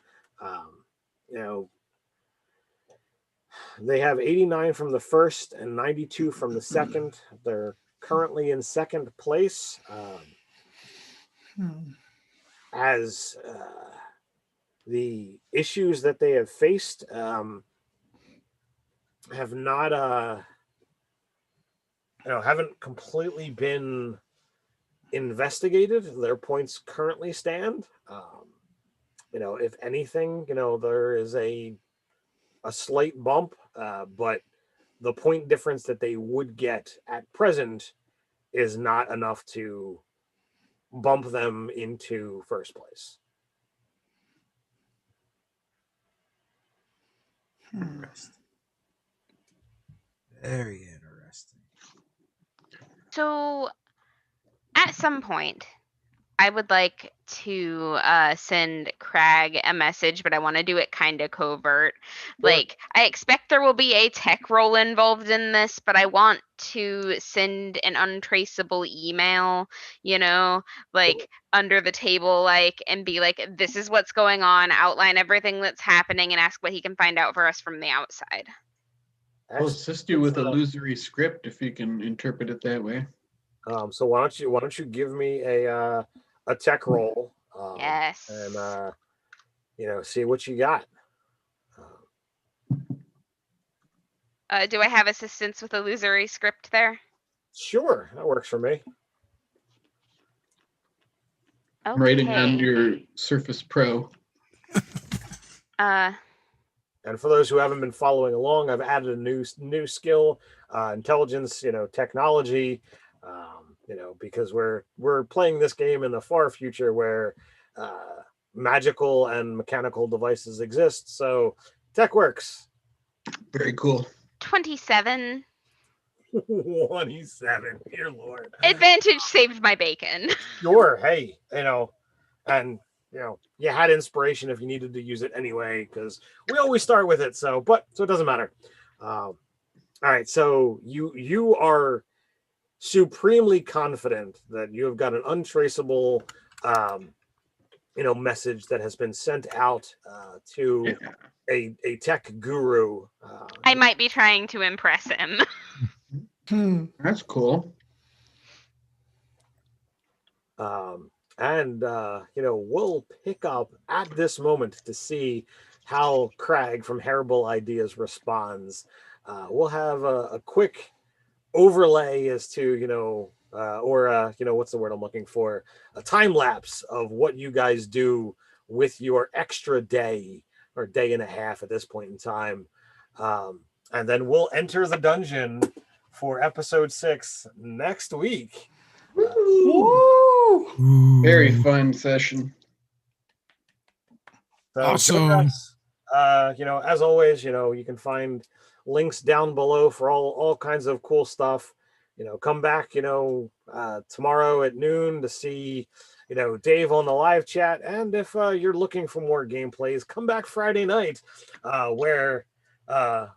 They have 89 from the first and 92 from the second. They're currently in second place. As the issues that they have faced have not haven't completely been investigated. Their points currently stand. If anything, there is a slight bump, but the point difference that they would get at present is not enough to bump them into first place. Very interesting. So, at some point, I would like to send Crag a message, but I want to do it kind of covert. Sure. Like, I expect there will be a tech role involved in this, but I want to send an untraceable email, under the table, and be like, this is what's going on, outline everything that's happening, and ask what he can find out for us from the outside. I'll assist you with a illusory script if you can interpret it that way. So why don't you give me a tech roll? Yes. And see what you got. Do I have assistance with illusory script there? Sure, that works for me. Okay. I'm writing on your Surface Pro. And for those who haven't been following along, I've added a new skill, intelligence, technology, because we're playing this game in the far future where magical and mechanical devices exist. So tech works. Very cool. 27. 27, dear Lord. Advantage saved my bacon. Sure. Hey, and you had inspiration if you needed to use it anyway, because we always start with it. So it doesn't matter. All right. So you are supremely confident that you have got an untraceable, message that has been sent out to a tech guru. I might be trying to impress him. That's cool. And we'll pick up at this moment to see how Craig from Hairable Ideas responds. We'll have a quick overlay as to what's the word I'm looking for, a time lapse of what you guys do with your extra day or day and a half at this point in time, and then we'll enter the dungeon for episode 6 next week. Woo! Very fun session. So Awesome. as always, you can find links down below for all kinds of cool stuff. Come back, tomorrow at noon to see, Dave on the live chat. And if you're looking for more gameplays, come back Friday night, where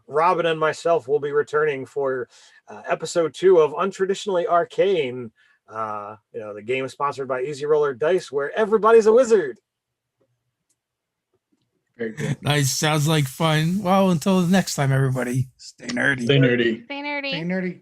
Robin and myself will be returning for episode 2 of Untraditionally Arcane. The game is sponsored by Easy Roller Dice, where everybody's a wizard. Very cool. Nice. Sounds like fun. Well, until the next time, everybody, stay nerdy. Stay nerdy. Stay nerdy. Stay nerdy.